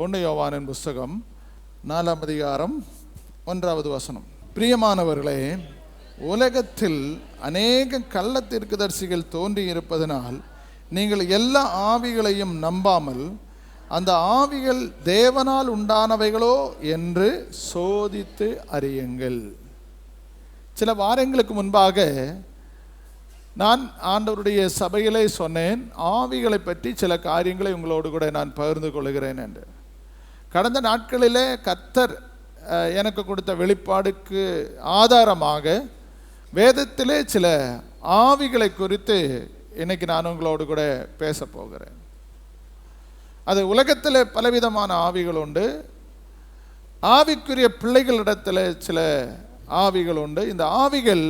1 யோவானின் புஸ்தகம் 4ஆம் அதிகாரம் 1வது வசனம். பிரியமானவர்களே, உலகத்தில் அநேக கள்ள தீர்க்கதரிசிகள் தோன்றி இருப்பதனால் நீங்கள் எல்லா ஆவிகளையும் நம்பாமல் அந்த ஆவிகள் தேவனால் உண்டானவைகளோ என்று சோதித்து அறியுங்கள். சில வாரங்களுக்கு முன்பாக நான் ஆண்டவருடைய சபையிலே சொன்னேன், ஆவிகளை பற்றி சில காரியங்களை உங்களோடு கூட நான் பகிர்ந்து கொள்கிறேன் என்று. கடந்த நாட்களிலே கர்த்தர் எனக்கு கொடுத்த வெளிப்பாடுக்கு ஆதாரமாக வேதத்திலே சில ஆவிகளை குறித்து இன்னைக்கு நான் உங்களோடு கூட பேச போகிறேன். அது உலகத்தில் பலவிதமான ஆவிகள் உண்டு. ஆவிக்குரிய பிள்ளைகளிடத்தில் சில ஆவிகள் உண்டு. இந்த ஆவிகள்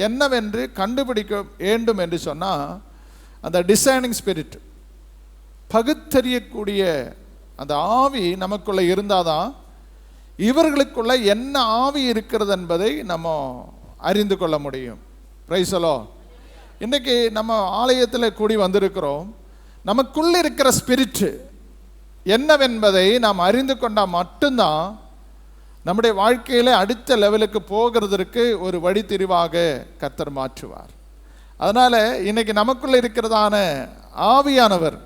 என்னவென்று கண்டுபிடிக்க வேண்டும் என்று சொன்னால், அந்த டிசைனிங் ஸ்பிரிட், பகுத்தறியக்கூடிய அந்த ஆவி நமக்குள்ளே இருந்தால் தான் இவர்களுக்குள்ள என்ன ஆவி இருக்கிறது என்பதை நம்ம அறிந்து கொள்ள முடியும். Praise the Lord. இன்றைக்கி நம்ம ஆலயத்தில் கூடி வந்திருக்கிறோம். நமக்குள்ளே இருக்கிற ஸ்பிரிட் என்னவென்பதை நாம் அறிந்து கொண்டால் மட்டும்தான் நம்முடைய வாழ்க்கையில் அடுத்த லெவலுக்கு போகிறதற்கு ஒரு வழித்திரிவாக கர்த்தர் மாற்றுவார். அதனால் இன்றைக்கி நமக்குள்ளே இருக்கிறதான ஆவியானவர்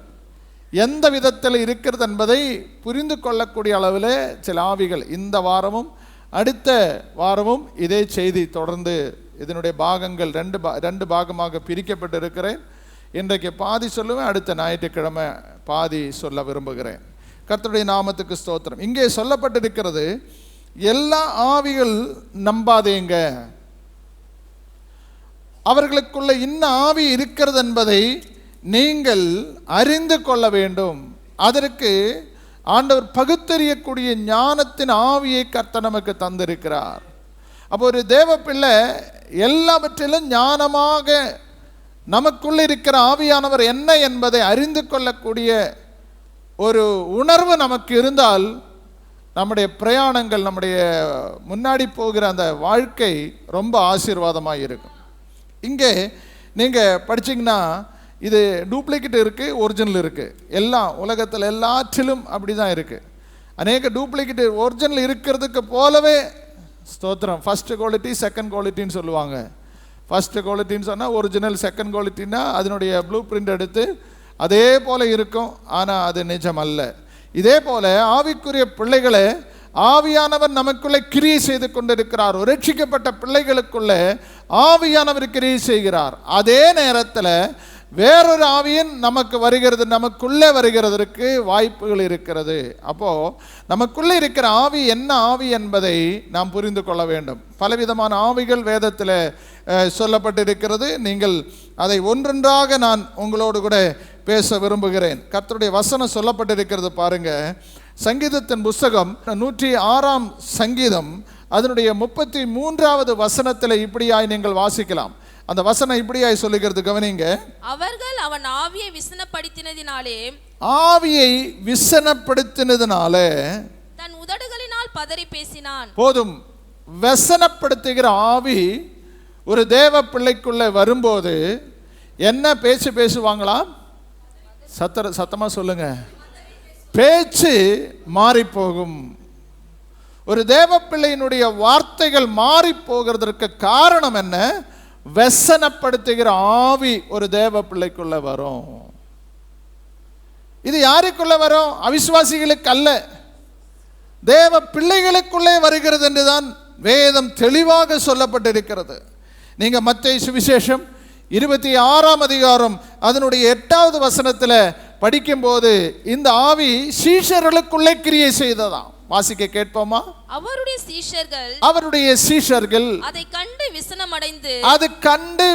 எந்த விதத்தில் இருக்கிறது என்பதை புரிந்து கொள்ளக்கூடிய அளவில் சில ஆவிகள் இந்த வாரமும் அடுத்த வாரமும் இதே செய்தி தொடர்ந்து இதனுடைய பாகங்கள் ரெண்டு பாகமாக பிரிக்கப்பட்டு இருக்கிறேன். இன்றைக்கு பாதி சொல்லுவேன், அடுத்த ஞாயிற்றுக்கிழமை பாதி சொல்ல விரும்புகிறேன். கர்த்தருடைய நாமத்துக்கு ஸ்தோத்திரம். இங்கே சொல்லப்பட்டிருக்கிறது, எல்லா ஆவிகள் நம்பாதேங்க, அவர்களுக்குள்ள இன்ன ஆவி இருக்கிறது என்பதை நீங்கள் அறிந்து கொள்ள வேண்டும். அதற்கு ஆண்டவர் பகுத்தறியக்கூடிய ஞானத்தின் ஆவியை கர்த்தர் நமக்கு தந்திருக்கிறார். அப்போ ஒரு தேவ பிள்ளை எல்லாவற்றிலும் ஞானமாக நமக்குள்ள இருக்கிற ஆவியானவர் என்ன என்பதை அறிந்து கொள்ளக்கூடிய ஒரு உணர்வு நமக்கு இருந்தால் நம்முடைய பிரயாணங்கள், நம்முடைய முன்னாடி போகிற அந்த வாழ்க்கை ரொம்ப ஆசீர்வாதமாக இருக்கும். இங்கே நீங்கள் படிச்சிங்கன்னா இது டூப்ளிகேட் இருக்குது, ஒரிஜினல் இருக்குது. எல்லாம் உலகத்தில் எல்லாற்றிலும் அப்படி தான் இருக்குது. அநேக டூப்ளிகேட் ஒரிஜினல் இருக்கிறதுக்கு போலவே ஸ்தோத்திரம், ஃபஸ்ட்டு குவாலிட்டி செகண்ட் குவாலிட்டின்னு சொல்லுவாங்க. ஃபஸ்ட்டு குவாலிட்டின்னு சொன்னால் ஒரிஜினல், செகண்ட் குவாலிட்டின்னா அதனுடைய ப்ளூ பிரிண்ட் எடுத்து அதே போல் இருக்கும், ஆனால் அது நிஜம் அல்ல. இதே போல் ஆவிக்குரிய பிள்ளைகளை ஆவியானவர் நமக்குள்ளே கிரியை செய்து கொண்டிருக்கிறார். ரட்சிக்கப்பட்ட பிள்ளைகளுக்குள்ளே ஆவியானவர் கிரியை செய்கிறார். அதே நேரத்தில் வேறொரு ஆவியின் நமக்கு வருகிறது, நமக்குள்ளே வருகிறதற்கு வாய்ப்புகள் இருக்கிறது. அப்போது நமக்குள்ளே இருக்கிற ஆவி என்ன ஆவி என்பதை நாம் புரிந்து கொள்ள வேண்டும். பலவிதமான ஆவிகள் வேதத்தில் சொல்லப்பட்டிருக்கிறது. நீங்கள் அதை ஒன்றொன்றாக நான் உங்களோடு கூட பேச விரும்புகிறேன். கர்த்தருடைய வசனம் சொல்லப்பட்டிருக்கிறது பாருங்க. சங்கீதத்தின் புஸ்தகம் 106ஆம் சங்கீதம் அதனுடைய 33வது வசனத்தில் இப்படியாய் நீங்கள் வாசிக்கலாம். அந்த வசனம் இப்படியாய் சொல்லுகிறது, கவனிங்க. அவர்கள் அவன் ஆவியை விசனப்படுத்தினதினாலே, ஆவியை விசனப்படுத்தினதினாலே தன் உதடுகளினால் பதறி பேசினான். போதும். வசனப்படுத்துகிற ஆவி ஒரு தேவ பிள்ளைக்குள்ள வரும்போது என்ன பேச்சு பேசுவாங்களாம்? சத்தமா சொல்லுங்க. பேச்சு மாறி போகும். ஒரு தேவ பிள்ளையினுடைய வார்த்தைகள் மாறி போகிறதற்கு காரணம் என்ன? வசனப்படுத்துகிற ஆவி ஒரு தேவ பிள்ளைக்குள்ள வரும். இது யாருக்குள்ள வரும்? அவிசுவாசிகளுக்கு அல்ல, தேவ பிள்ளைகளுக்குள்ளே வருகிறது என்றுதான் வேதம் தெளிவாக சொல்லப்பட்டிருக்கிறது. நீங்க மத்தேயு சுவிசேஷம் 26ஆம் அதிகாரம் அதனுடைய 8வது வசனத்தில் படிக்கும்போது இந்த ஆவி சீஷர்களுக்குள்ளே கிரியை செய்ததாம். வாசிக்க கேட்போமா? அவருடைய சீஷர்கள் அதை கண்டு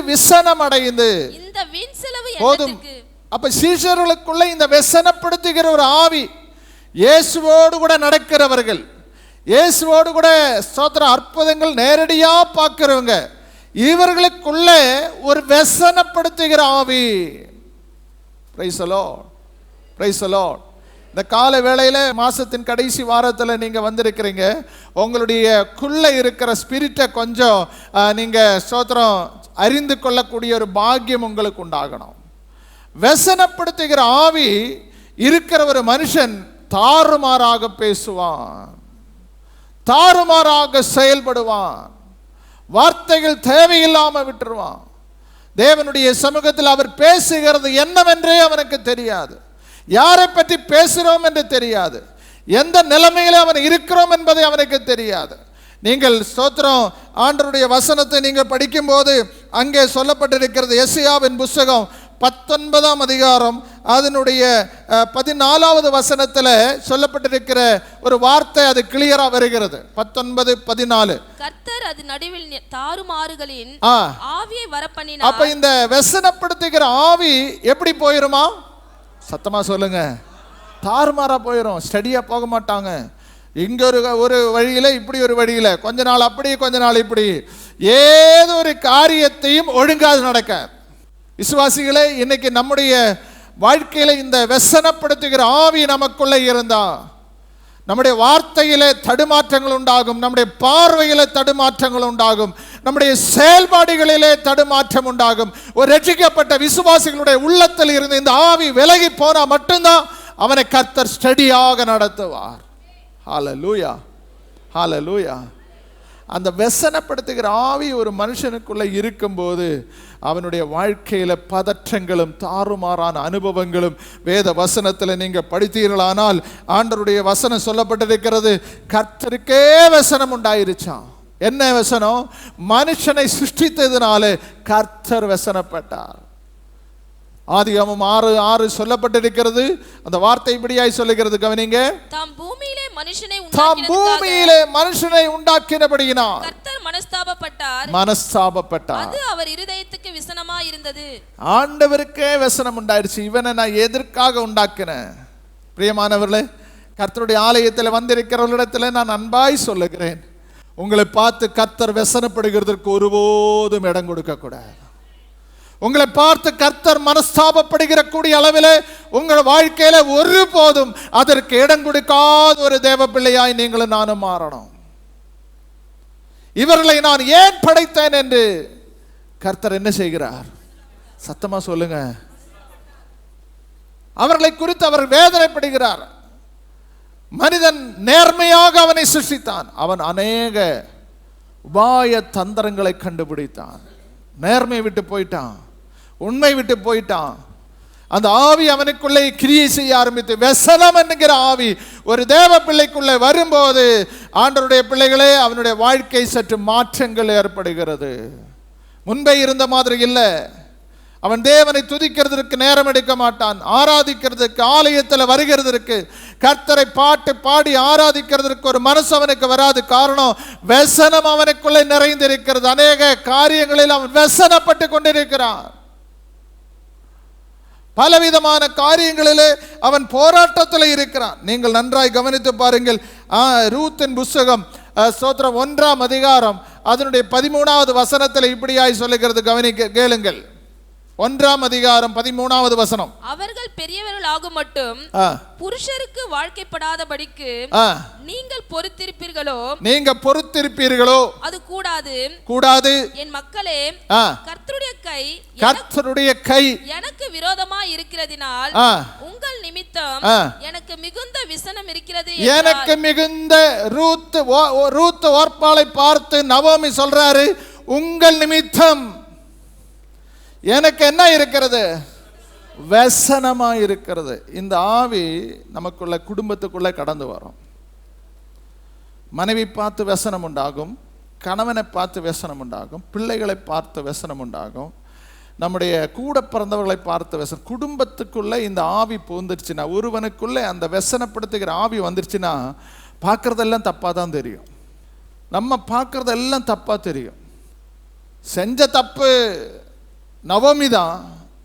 விசனமடைந்து இந்த வீண் செலவு போதும். அப்ப சீஷர்களுக்குள்ள இந்த விசனப்படுத்துகிற ஒரு ஆவி, இயேசுவோடு கூட நடக்கிறவர்கள், இயேசுவோடு கூட ஸ்தோத்திர அற்புதங்கள் நேரடியா பார்க்கிறவங்க, இவர்களுக்குள்ள ஒரு வசனப்படுத்துகிற ஆவி. Praise the Lord, praise the Lord. இந்த கால வேளையில் மாசத்தின் கடைசி வாரத்தில் நீங்கள் வந்திருக்கிறீங்க. உங்களுடைய குள்ள இருக்கிற ஸ்பிரிட்டை கொஞ்சம் நீங்கள் ஸ்தோத்திரம் அறிந்து கொள்ளக்கூடிய ஒரு பாக்கியம் உங்களுக்கு உண்டாகணும். வசனப்படுத்துகிற ஆவி இருக்கிற ஒரு மனுஷன் தாறுமாறாக பேசுவான், தாறுமாறாக செயல்படுவான், வார்த்தைகள் தேவையில்லாம விட்டுருவான். தேவனுடைய சமூகத்தில் அவர் பேசுகிறது என்னவென்றே அவனுக்கு தெரியாது, யாரை பற்றி பேசுகிறோம் என்று தெரியாது, எந்த நிலைமையில அவன் இருக்கிறோம் என்பதை அவனுக்கு தெரியாது. நீங்கள் ஸ்தோத்திரம் ஆண்டவருடைய வசனத்தை நீங்கள் படிக்கும்போது அங்கே சொல்லப்பட்டிருக்கிறது. எசேயாவின் புஸ்தகம் 19ஆம் அதிகாரம் அதனுடைய 14வது வசனத்தில் சொல்லப்பட்டிருக்கிற ஒரு வார்த்தை, அது கிளியரா வருகிறது. 19:14. கர்த்தர் அது நடுவில் தாறுமாறுகளின் ஆவியை வரப்பண்ணினார். அப்ப இந்த வெசனப்படுத்துகிற ஆவி எப்படி போயிருமா? சத்தமா சொல்லுங்க. தாறுமாறா போயிடும், ஸ்டடியா போக மாட்டாங்க. இங்க ஒரு வழியில, இப்படி ஒரு வழியில, கொஞ்ச நாள் அப்படி கொஞ்ச நாள் இப்படி, ஏதோ ஒரு காரியத்தையும் ஒழுங்காது நடக்க. விசுவாசிகளே, இன்னைக்கு நம்முடைய வாழ்க்கையில இந்த வெசனப்படுத்துகிற ஆவி நமக்குள்ள இருந்தா நம்முடைய வார்த்தையிலே தடுமாற்றங்கள் உண்டாகும், நம்முடைய பார்வையிலே தடுமாற்றங்கள் உண்டாகும், நம்முடைய செயல்பாடுகளிலே தடுமாற்றம் உண்டாகும். ஒரு ரட்சிக்கப்பட்ட விசுவாசிகளுடைய உள்ளத்தில் இருந்து இந்த ஆவி விலகி போனா மட்டும்தான் அவனை கர்த்தர் ஸ்டடியாக நடத்துவார். ஹல்லேலூயா, ஹல்லேலூயா. அந்த வெசனப்படுத்துகிற ஆவி ஒரு மனுஷனுக்குள்ள இருக்கும்போது அவனுடைய வாழ்க்கையில பதற்றங்களும் தாறுமாறான அனுபவங்களும் வேத வசனத்தில் நீங்க படித்தீர்களானால், ஆண்டவருடைய வசனம் சொல்லப்பட்டிருக்கிறது, கர்த்தருக்கே வசனம் உண்டாயிருச்சான். என்ன வசனம்? மனுஷனை சிருஷ்டித்ததினாலே கர்த்தர் வசனப்பட்டார். ஆதியாகமம் 6:6 சொல்லப்பட்டிருக்கிறது. அந்த வார்த்தை இப்படியாய் சொல்லுகிறது, கவனிங்க. தாம் பூமியிலே மனுஷனை உண்டாக்கினபடியினால் கர்த்தர் மனஸ்தாபப்பட்டார். அது அவர் இருதயத்துக்கு விசனமாய் இருந்தது. ஆண்டவருக்கே வசனம் உண்டாயிருச்சு. இவனை நான் எதற்காக உண்டாக்கினேன்? பிரியமானவர்களே, கர்த்தருடைய ஆலயத்தில் வந்திருக்கிறவர்களிடத்தில் நான் அன்பாய் சொல்லுகிறேன், உங்களை பார்த்து கர்த்தர் வசனப்படுகிறதற்கு ஒருபோதும் இடம் கொடுக்க கூடாது. உங்களை பார்த்து கர்த்தர் மனஸ்தாபப்படுகிற கூடிய அளவில் உங்கள் வாழ்க்கையில ஒருபோதும் அதற்கு இடம் கொடுக்காத ஒரு தேவ பிள்ளையாய் நீங்களும் நானும் மாறணும். இவர்களை நான் ஏன் படைத்தேன் என்று கர்த்தர் என்ன செய்கிறார்? சத்தமா சொல்லுங்க. அவர்களை குறித்து அவர் வேதனைப்படுகிறார். மனிதன் நேர்மையாக அவனை சிருஷ்டித்தான், அவன் அநேக உபாய தந்திரங்களை கண்டுபிடித்தான், நேர்மை விட்டு போயிட்டான், உண்மை விட்டு போயிட்டான். அந்த ஆவி அவனுக்குள்ளே கிரியை செய்ய ஆரம்பித்து, வெசனம் என்கிற ஆவி ஒரு தேவ பிள்ளைக்குள்ளே வரும்போது ஆண்டவருடைய பிள்ளைகளே அவனுடைய வாழ்க்கை சற்று மாற்றங்கள் ஏற்படுகிறது. முன்பே இருந்த மாதிரி இல்லை. அவன் தேவனை துதிக்கிறதுக்கு நேரம் எடுக்க மாட்டான், ஆராதிக்கிறதுக்கு, ஆலயத்தில் வருகிறதற்கு, கர்த்தரை பாட்டு பாடி ஆராதிக்கிறதுக்கு ஒரு மனசு அவனுக்கு வராது. காரணம், வெசனம் அவனுக்குள்ளே நிறைந்திருக்கிறது. அநேக காரியங்களில் அவன் வெசனப்பட்டு கொண்டிருக்கிறான். பலவிதமான காரியங்களிலே அவன் போராட்டத்தில் இருக்கிறான். நீங்கள் நன்றாய் கவனித்து பாருங்கள். ரூத்தின் புஸ்தகம் ஸ்தோத்திரம் 1ஆம் அதிகாரம் அதனுடைய 13வது வசனத்தில் இப்படியாய் சொல்லுகிறது, கவனிக்க கேளுங்கள். 1ஆம் அதிகாரம் 13வது வசனம். அவர்கள் பெரியவர்கள் ஆகும் மட்டும் புருஷருக்கு வாழ்க்கைப்படாதபடிக்கு நீங்கள் பொறுத்திருப்பீர்களோ அது கூடாது. என் மக்களே, கர்த்தருடைய கை எனக்கு விரோதமாய் இருக்கிறதினால் உங்கள் நிமித்தம் எனக்கு மிகுந்த விசனம் இருக்கிறது. எனக்கு மிகுந்த ரூத் ஓர்பாளை பார்த்து நவோமி சொல்றாரு, உங்கள் நிமித்தம் எனக்கு என்ன இருக்கிறது? வசனமா இருக்கிறது. இந்த ஆவி நமக்குள்ள குடும்பத்துக்குள்ள கடந்து வரும். மனைவி பார்த்து வசனம் உண்டாகும், கணவனை பார்த்து வசனம் உண்டாகும், பிள்ளைகளை பார்த்து வசனம் உண்டாகும், நம்முடைய கூட பிறந்தவர்களை பார்த்து வசனம். குடும்பத்துக்குள்ள இந்த ஆவி பூந்துருச்சுன்னா, ஒருவனுக்குள்ள அந்த வசனப்படுத்துகிற ஆவி வந்துருச்சுன்னா பார்க்கறதெல்லாம் தப்பாக தான் தெரியும். நம்ம பார்க்கறதெல்லாம் தப்பாக தெரியும். செஞ்ச தப்பு நவோமி தான்.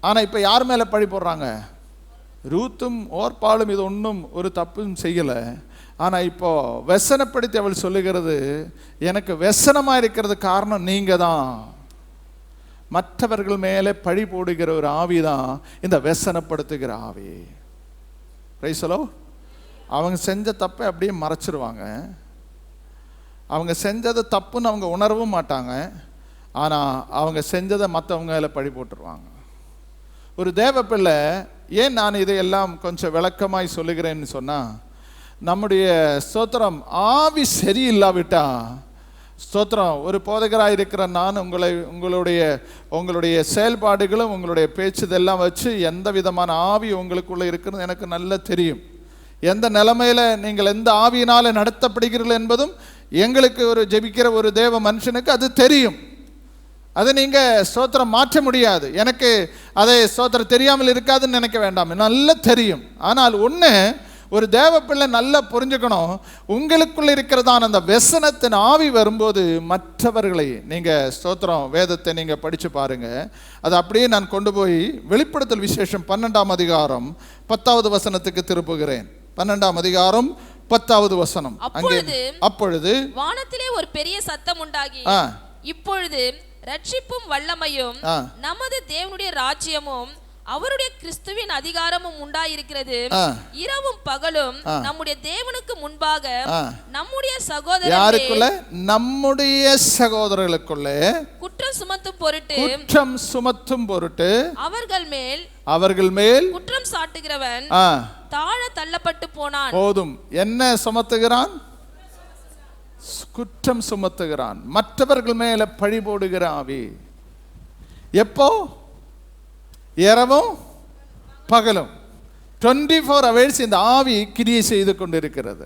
ஆனால் இப்போ யார் மேலே பழி போடுறாங்க? ரூத்தும் ஓர்பாலும் இது ஒன்றும் ஒரு தப்பும் செய்யலை. ஆனால் இப்போ வெசனப்படுத்தி அவள் சொல்லுகிறது, எனக்கு வெசனமாக இருக்கிறது காரணம் நீங்கள் தான். மற்றவர்கள் மேலே பழி போடுகிற ஒரு ஆவி தான் இந்த வெசனப்படுத்துகிற ஆவி. ரைசலோ, அவங்க செஞ்ச தப்பை அப்படியே மறைச்சிருவாங்க. அவங்க செஞ்சது தப்புன்னு அவங்க உணரவும் மாட்டாங்க. ஆனால் அவங்க செஞ்சதை மற்றவங்க மேலே பழி போட்டுருவாங்க. ஒரு தேவ பிள்ளை, ஏன் நான் இதையெல்லாம் கொஞ்சம் விளக்கமாய் சொல்லுகிறேன்னு சொன்னால், நம்முடைய ஸ்தோத்திரம் ஆவி சரியில்லாவிட்டா, ஸ்தோத்திரம், ஒரு போதகராக இருக்கிற நான் உங்களுடைய செயல்பாடுகளும் உங்களுடைய பேச்சு இதெல்லாம் வச்சு எந்த விதமான ஆவி உங்களுக்குள்ளே இருக்குன்னு எனக்கு நல்லா தெரியும். எந்த நிலைமையில் நீங்கள் எந்த ஆவியினால் நடத்தப்படுகிறீர்கள் என்பதும் எங்களுக்கு ஒரு ஜெபிக்கிற ஒரு தேவ மனுஷனுக்கு அது தெரியும். அதை நீங்கள் ஸ்தோத்திரம் மாற்ற முடியாது. எனக்கு அதை ஸ்தோத்திரம் தெரியாமல் இருக்காதுன்னு நினைக்க வேண்டாம், நல்லா தெரியும். ஆனால் ஒன்று, ஒரு தேவ பிள்ளை நல்லா புரிஞ்சுக்கணும், உங்களுக்குள்ள இருக்கிறதான அந்த व्यसனத்தின் ஆவி வரும்போது மற்றவர்களை நீங்கள் ஸ்தோத்திரம் வேதத்தை நீங்கள் படித்து பாருங்க. அது அப்படியே நான் கொண்டு போய் வெளிப்படுத்தல் விசேஷம் 12ஆம் அதிகாரம் 10வது வசனத்துக்கு திருப்புகிறேன். 12ஆம் அதிகாரம் 10வது வசனம். அப்பொழுது வானத்திலே ஒரு பெரிய சத்தம் உண்டாகி, இப்பொழுது ரட்சிப்பும் வல்லமையும் நமது தேவனுடைய ராஜ்யமும் அவருடைய கிறிஸ்துவின் அதிகாரமும் உண்டாயிருக்கிறது. இரவும் பகலும் நம்முடைய தேவனுக்கு முன்பாக நம்முடைய சகோதரர்களுக்குள்ளே குற்றம் சுமத்தும் பொருட்டு அவர்கள் மேல் குற்றம் சாட்டுகிறவன் தாழ தள்ளப்பட்டு போனான். போதும். என்ன சுமத்துகிறான்? குற்றம் சுமத்துகிறான், மற்றவர்கள் மேல பழி போடுகிற ஆவி. எப்போ? இரவும் பகலும் 24 hours இந்த ஆவி கிரியை செய்து கொண்டிருக்கிறது.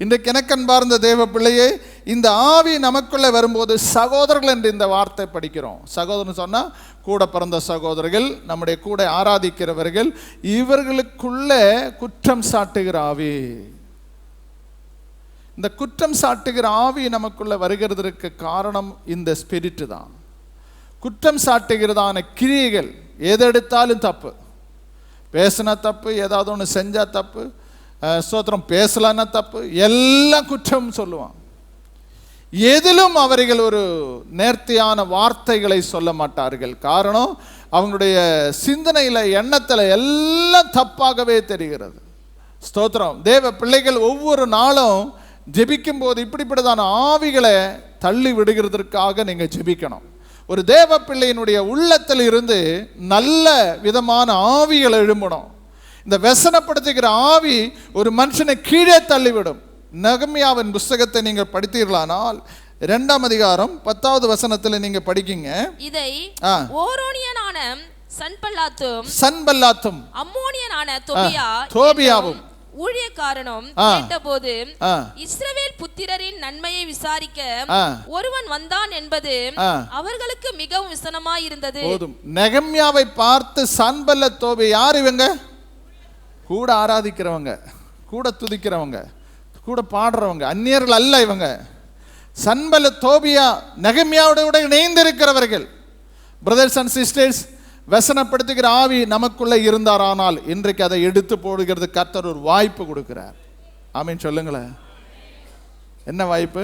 இன்றைக்கு எனக்கன்பார்ந்த தேவ பிள்ளையே, இந்த ஆவி நமக்குள்ளே வரும்போது சகோதரர்கள் என்று இந்த வார்த்தை படிக்கிறோம். சகோதரன் சொன்னால் கூட பிறந்த சகோதரர்கள், நம்முடைய கூட ஆராதிக்கிறவர்கள், இவர்களுக்குள்ளே குற்றம் சாட்டுகிற ஆவி. இந்த குற்றம் சாட்டுகிற ஆவி நமக்குள்ளே வருகிறதுக்கு காரணம் இந்த ஸ்பிரிட்டு தான். குற்றம் சாட்டுகிறதான கிரியைகள் எதெடுத்தாலும் தப்பு. பேசினா தப்பு, ஏதாவது ஒன்று செஞ்சால் தப்பு, ஸ்தோத்திரம் பேசலான்னா தப்பு, எல்லாம் குற்றம் சொல்லுவான். எதிலும் அவர்கள் ஒரு நேர்த்தியான வார்த்தைகளை சொல்ல மாட்டார்கள். காரணம், அவங்களுடைய சிந்தனையில் எண்ணத்தில் எல்லாம் தப்பாகவே தெரிகிறது. ஸ்தோத்திரம். தேவ பிள்ளைகள் ஒவ்வொரு நாளும் ஜெபிக்கும் போது இப்படிப்பட்டதான ஆவிகளை தள்ளி விடுகிறதற்காக நீங்கள் ஜெபிக்கணும். ஒரு தேவ பிள்ளையினுடைய உள்ளத்தில் இருந்து நல்ல விதமான ஆவிகளை எழும்பணும். இந்த व्यसனப்படுத்துகிற ஆவி ஒரு மனுஷனை கீழே தள்ளிவிடும். நெகமியாவின் புஸ்தகத்தை நீங்கள் படித்தீர்களானால் 2ஆம் அதிகாரம் 10வது வசனத்தில் நீங்க படிக்கீங்க. இதை ஓரோனியனான சன்பல்லாத்தும் அம்மோனியனான தோபியாவும் ஊழியக்காரனும் கேட்டபோது, இஸ்ரவேல் புத்திரரின் நன்மையை விசாரிக்க ஒருவன் வந்தான் என்பது அவர்களுக்கு மிகவும் விசனமாய் இருந்தது. போதும். நெகமியாவை பார்த்து சன்பல்லத் தோபியா யார்? இவங்க கூட ஆராதிக்கிறவங்க, கூட துதிக்கிறவங்க, கூட பாடுறவங்க, அந்நியர்கள் அல்ல இவங்க. சன்பல்லத் தோபியா நெகமியாவோட இணைந்திருக்கிறவர்கள். பிரதர்ஸ் அண்ட் சிஸ்டர்ஸ், व्यसனப்படுத்துகிற ஆவி நமக்குள்ள இருந்தாரானால் இன்றைக்கு அதை எடுத்து போடுகிறது கர்த்தர் ஒரு வாய்ப்பு கொடுக்கிறார். ஆமீன் சொல்லுங்களேன். என்ன வாய்ப்பு?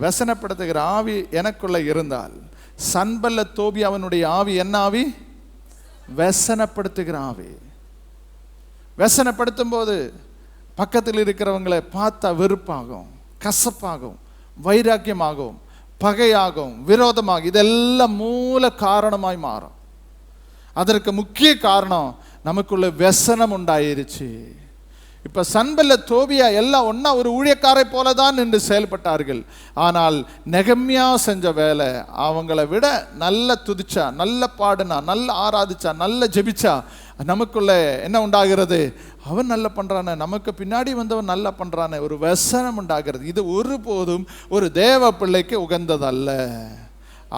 व्यसனப்படுத்துகிற ஆவி எனக்குள்ள இருந்தால், சன்பல்லத் தோபியாவினுடைய ஆவி என்ன ஆவி? व्यसனப்படுத்துகிற ஆவி. व्यसனப்படுத்தும் போது பக்கத்தில் இருக்கிறவங்களை பார்த்தா வெறுப்பாகும், கசப்பாகும், வைராக்கியமாகும், பகையாகும், விரோதமாகும். இதெல்லாம் மூல காரணமாய் மாறும். அதற்கு முக்கிய காரணம் நமக்குள்ள व्यसனம் உண்டாயிருச்சு. இப்போ சன்பல்லத் தோபியா எல்லாம் ஒன்றா ஒரு ஊழியக்காரை போல தான் நின்று செயல்பட்டார்கள். ஆனால் நெகமியா செஞ்ச வேலை, அவங்கள விட நல்ல துதிச்சா, நல்ல பாடுனா, நல்ல ஆராதிச்சா, நல்ல ஜெபிச்சா, நமக்குள்ள என்ன உண்டாகிறது? அவன் நல்லா பண்ணுறானே, நமக்கு பின்னாடி வந்தவன் நல்லா பண்ணுறானே, ஒரு व्यसனம் உண்டாகிறது. இது ஒருபோதும் ஒரு தேவ பிள்ளைக்கு உகந்ததல்ல.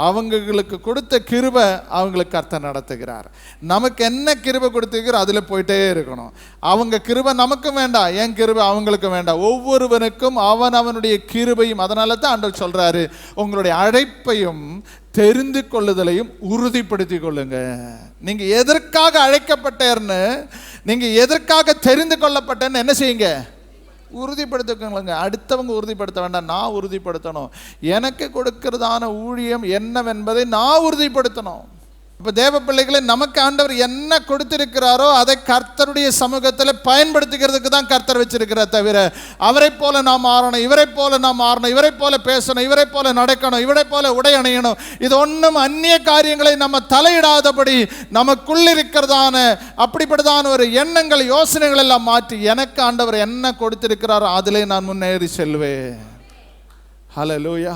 அவங்களுக்கு கொடுத்த கிருபை அவங்களுக்கு கர்த்தர் நடத்துகிறார். நமக்கு என்ன கிருபை கொடுத்துக்கிறோம் அதில் போயிட்டே இருக்கணும். அவங்க கிருபை நமக்கும் வேண்டாம், என் கிருபை அவங்களுக்கும் வேண்டாம். ஒவ்வொருவனுக்கும் அவனுடைய கிருபையும். அதனால தான் ஆண்டவர் சொல்றாரு, உங்களுடைய அழைப்பையும் தெரிந்து கொள்ளுதலையும் உறுதிப்படுத்திக் கொள்ளுங்க. நீங்க எதற்காக அழைக்கப்பட்டேன்னு, நீங்க எதற்காக தெரிந்து கொள்ளப்பட்டேன்னு என்ன செய்யுங்க? உறுதிப்படுத்திக்கோங்க. அடுத்தவங்க உறுதிப்படுத்த வேண்டாம், நான் உறுதிப்படுத்தணும். எனக்கு கொடுக்கிறதான ஊழியம் என்னவென்பதை நான் உறுதிப்படுத்தணும். இப்போ தேவ பிள்ளைகளை நமக்கு ஆண்டவர் என்ன கொடுத்திருக்கிறாரோ அதை கர்த்தருடைய சமூகத்தில் பயன்படுத்திக்கிறதுக்கு தான் கர்த்தர் வச்சிருக்கிறார். தவிர அவரை போல நாம் மாறணும், இவரை போல நாம் மாறணும், இவரை போல பேசணும், இவரை போல நடக்கணும், இவரை போல உடை அணியணும், இது ஒன்றும் அந்நிய காரியங்களை நம்ம தலையிடாதபடி நமக்குள் இருக்கிறதான அப்படிப்பட்டதான ஒரு எண்ணங்கள் யோசனைகள் எல்லாம் மாற்றி எனக்கு ஆண்டவர் என்ன கொடுத்திருக்கிறாரோ அதிலே நான் முன்னேறி செல்வேன். ஹல்லேலூயா.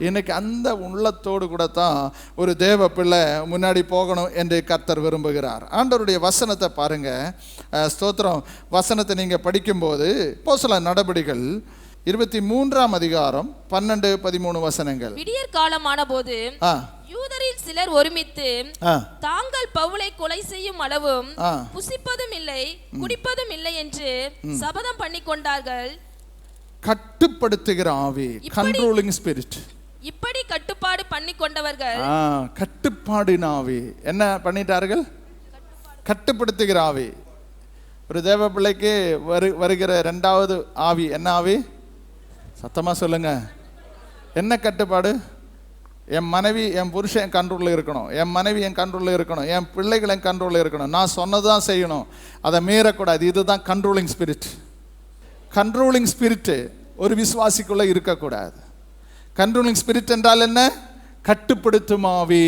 இன்னைக்கு அந்த உள்ளத்தோடு கூட தான் ஒரு தேவ பிள்ளை முன்னாடி போகணும் என்று கர்த்தர் விரும்புகிறார். ஆண்டவருடைய வசனத்தை பாருங்க, ஸ்தோத்திரம். வசனத்தை நீங்கள் படிக்கும்போது அப்போஸ்தலர் நடபடிகள் 23ஆம் அதிகாரம் 12-13 வசனங்கள். விடியற் காலமான போது யூதரில் சிலர் ஒருமித்து தாங்கள் பவுலை கொலை செய்யும் அளவும் புசிப்பதும் இல்லை குடிப்பதும் இல்லை என்று சபதம் பண்ணி கொண்டார்கள். கட்டுப்படுத்துகிற ஆவி, கண்ட்ரோலிங் ஸ்பிரிட். இப்படி கட்டுப்பாடு பண்ணி கொண்டவர்கள் கட்டுப்பாடின் ஆவி என்ன பண்ணிட்டார்கள்? கட்டுப்படுத்துகிற ஆவி. ஒரு தேவ பிள்ளைக்கு வருகிற இரண்டாவது ஆவி என்ன ஆவி? சத்தமா சொல்லுங்க. என்ன கட்டுப்பாடு? என் மனைவி என் புருஷன் என் கண்ட்ரோலில் இருக்கணும், என் மனைவி என் கண்ட்ரோலில் இருக்கணும், என் பிள்ளைகள் என் கண்ட்ரோலில் இருக்கணும், நான் சொன்னதான் செய்யணும், அதை மீறக்கூடாது. இதுதான் கண்ட்ரோலிங் ஸ்பிரிட். கண்ட்ரோலிங் ஸ்பிரிட் ஒரு விசுவாசிக்குள்ள இருக்கக்கூடாது. கண்ட்ரோலிங் ஸ்பிரிட் என்றால் என்ன? கட்டுப்படுத்தும் ஆவி.